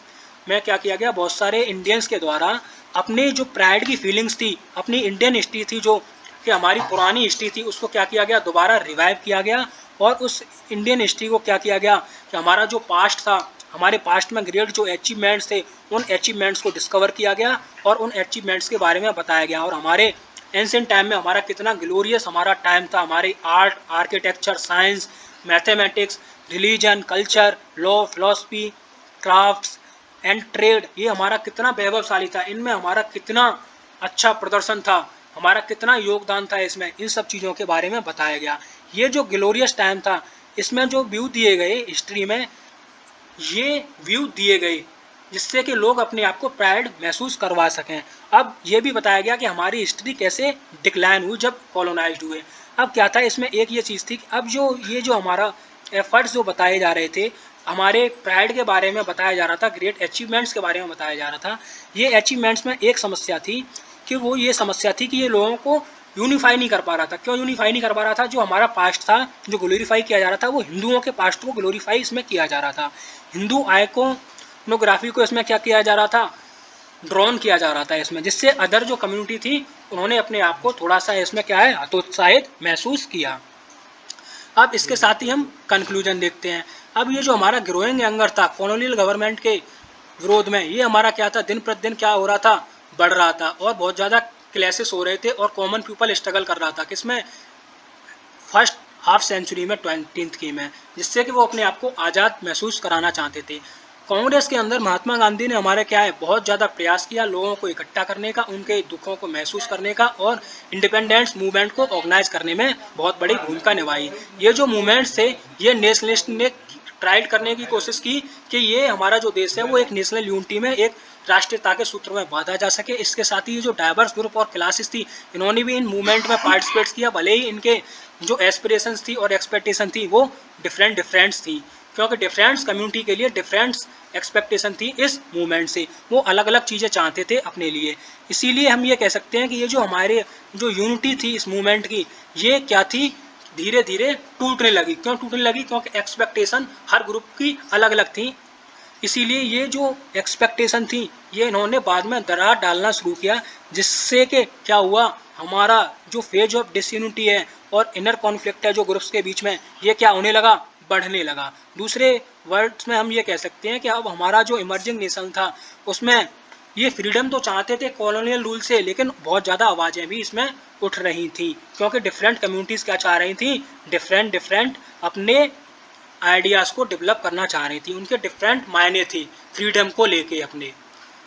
Speaker 1: में क्या किया गया? बहुत सारे इंडियंस के द्वारा अपने जो प्राइड की फीलिंग्स थी, अपनी इंडियन हिस्ट्री थी, जो कि हमारी पुरानी हिस्ट्री थी, उसको क्या किया गया? दोबारा रिवाइव किया गया। और उस इंडियन हिस्ट्री को क्या किया गया कि हमारा जो पास्ट था, हमारे पास्ट में ग्रेट जो अचीवमेंट्स थे, उन अचीवमेंट्स को डिस्कवर किया गया और उन अचीवमेंट्स के बारे में बताया गया। और हमारे एंशिएंट टाइम में हमारा कितना ग्लोरियस हमारा टाइम था, हमारी art, architecture, science, mathematics, religion, culture, law, philosophy, crafts and trade, ये हमारा कितना वैभवशाली था, इनमें हमारा कितना अच्छा प्रदर्शन था, हमारा कितना योगदान था इसमें, इन सब चीज़ों के बारे में बताया गया। ये जो ग्लोरियस टाइम था, इसमें जो व्यू दिए गए हिस्ट्री में, ये व्यू दिए गए जिससे कि लोग अपने आप को प्राइड महसूस करवा सकें। अब ये भी बताया गया कि हमारी हिस्ट्री कैसे डिक्लाइन हुई जब कॉलोनाइज्ड हुए। अब क्या था इसमें? एक ये चीज़ थी कि अब जो हमारा एफर्ट्स जो बताए जा रहे थे, हमारे प्राइड के बारे में बताया जा रहा था, ग्रेट अचीवमेंट्स के बारे में बताया जा रहा था। ये अचीवमेंट्स में एक समस्या थी कि वो ये समस्या थी कि ये लोगों को यूनिफाई नहीं कर पा रहा था। क्यों यूनिफाई नहीं कर पा रहा था? जो हमारा पास्ट था, जो ग्लोरीफाई किया जा रहा था, वो हिंदुओं के पास्ट को ग्लोरीफाई इसमें किया जा रहा था। हिंदू आइकोनोग्राफी को इसमें क्या किया जा रहा था? ड्रॉन किया जा रहा था इसमें, जिससे अदर जो कम्युनिटी थी उन्होंने अपने आप को थोड़ा सा इसमें क्या है, हतोत्साहित महसूस किया। अब इसके साथ ही हम कंक्लूजन देखते हैं। अब ये जो हमारा ग्रोइंग एंगर था कॉलोनियल गवर्नमेंट के विरोध में, ये हमारा क्या था? दिन प्रतिदिन क्या हो रहा था? बढ़ रहा था और बहुत ज़्यादा क्लैशेस हो रहे थे और कॉमन पीपल स्ट्रगल कर रहा था किसमें? फर्स्ट हाफ सेंचुरी में, 20th की में, जिससे कि वो अपने आप को आज़ाद महसूस कराना चाहते थे। कांग्रेस के अंदर महात्मा गांधी ने हमारे क्या है बहुत ज़्यादा प्रयास किया लोगों को इकट्ठा करने का, उनके दुखों को महसूस करने का और इंडिपेंडेंस मूवमेंट को ऑर्गेनाइज करने में बहुत बड़ी भूमिका निभाई। ये जो मूवमेंट्स थे ये नेशनलिस्ट ने ट्राइड करने की कोशिश की कि ये हमारा जो देश है वो एक नेशनल यूनिटी में, एक राष्ट्रीयता के सूत्र में बांधा जा सके। इसके साथ ही ये जो डाइवर्स ग्रुप और क्लासेस थी इन्होंने भी इन मूवमेंट में पार्टिसिपेट किया, भले ही इनके जो एस्पिरेशंस थी और एक्सपेक्टेशन थी वो डिफरेंट थी, क्योंकि डिफरेंट कम्युनिटी के लिए डिफरेंट एक्सपेक्टेशन थी इस मूवमेंट से, वो अलग अलग चीज़ें चाहते थे अपने लिए। इसीलिए हम ये कह सकते हैं कि ये जो हमारे जो यूनिटी थी इस मूवमेंट की, ये क्या थी, धीरे धीरे टूटने लगी। क्यों टूटने लगी? क्योंकि एक्सपेक्टेशन हर ग्रुप की अलग अलग थी। इसीलिए ये जो एक्सपेक्टेशन थी ये इन्होंने बाद में दरार डालना शुरू किया, जिससे कि क्या हुआ, हमारा जो फेज ऑफ डिसयूनिटी है और इनर कॉन्फ्लिक्ट है जो ग्रुप्स के बीच में, ये क्या होने लगा, बढ़ने लगा। दूसरे वर्ड्स में हम ये कह सकते हैं कि अब हमारा जो इमर्जिंग नेशन था उसमें ये फ्रीडम तो चाहते थे कॉलोनियल रूल से, लेकिन बहुत ज़्यादा आवाज़ें भी इसमें उठ रही थी, क्योंकि डिफरेंट कम्युनिटीज़ क्या चाह रही थी, डिफरेंट अपने आइडियाज़ को डेवलप करना चाह रही थी, उनके डिफरेंट मायने थे फ्रीडम को लेके अपने।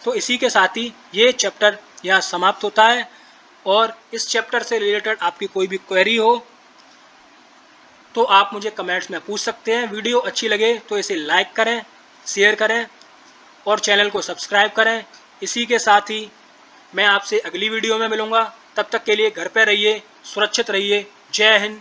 Speaker 1: तो इसी के साथ ही ये चैप्टर यहाँ समाप्त होता है, और इस चैप्टर से रिलेटेड आपकी कोई भी क्वेरी हो तो आप मुझे कमेंट्स में पूछ सकते हैं। वीडियो अच्छी लगे तो इसे लाइक करें, शेयर करें और चैनल को सब्सक्राइब करें। इसी के साथ ही मैं आपसे अगली वीडियो में मिलूँगा, तब तक के लिए घर पे रहिए, सुरक्षित रहिए। जय हिंद,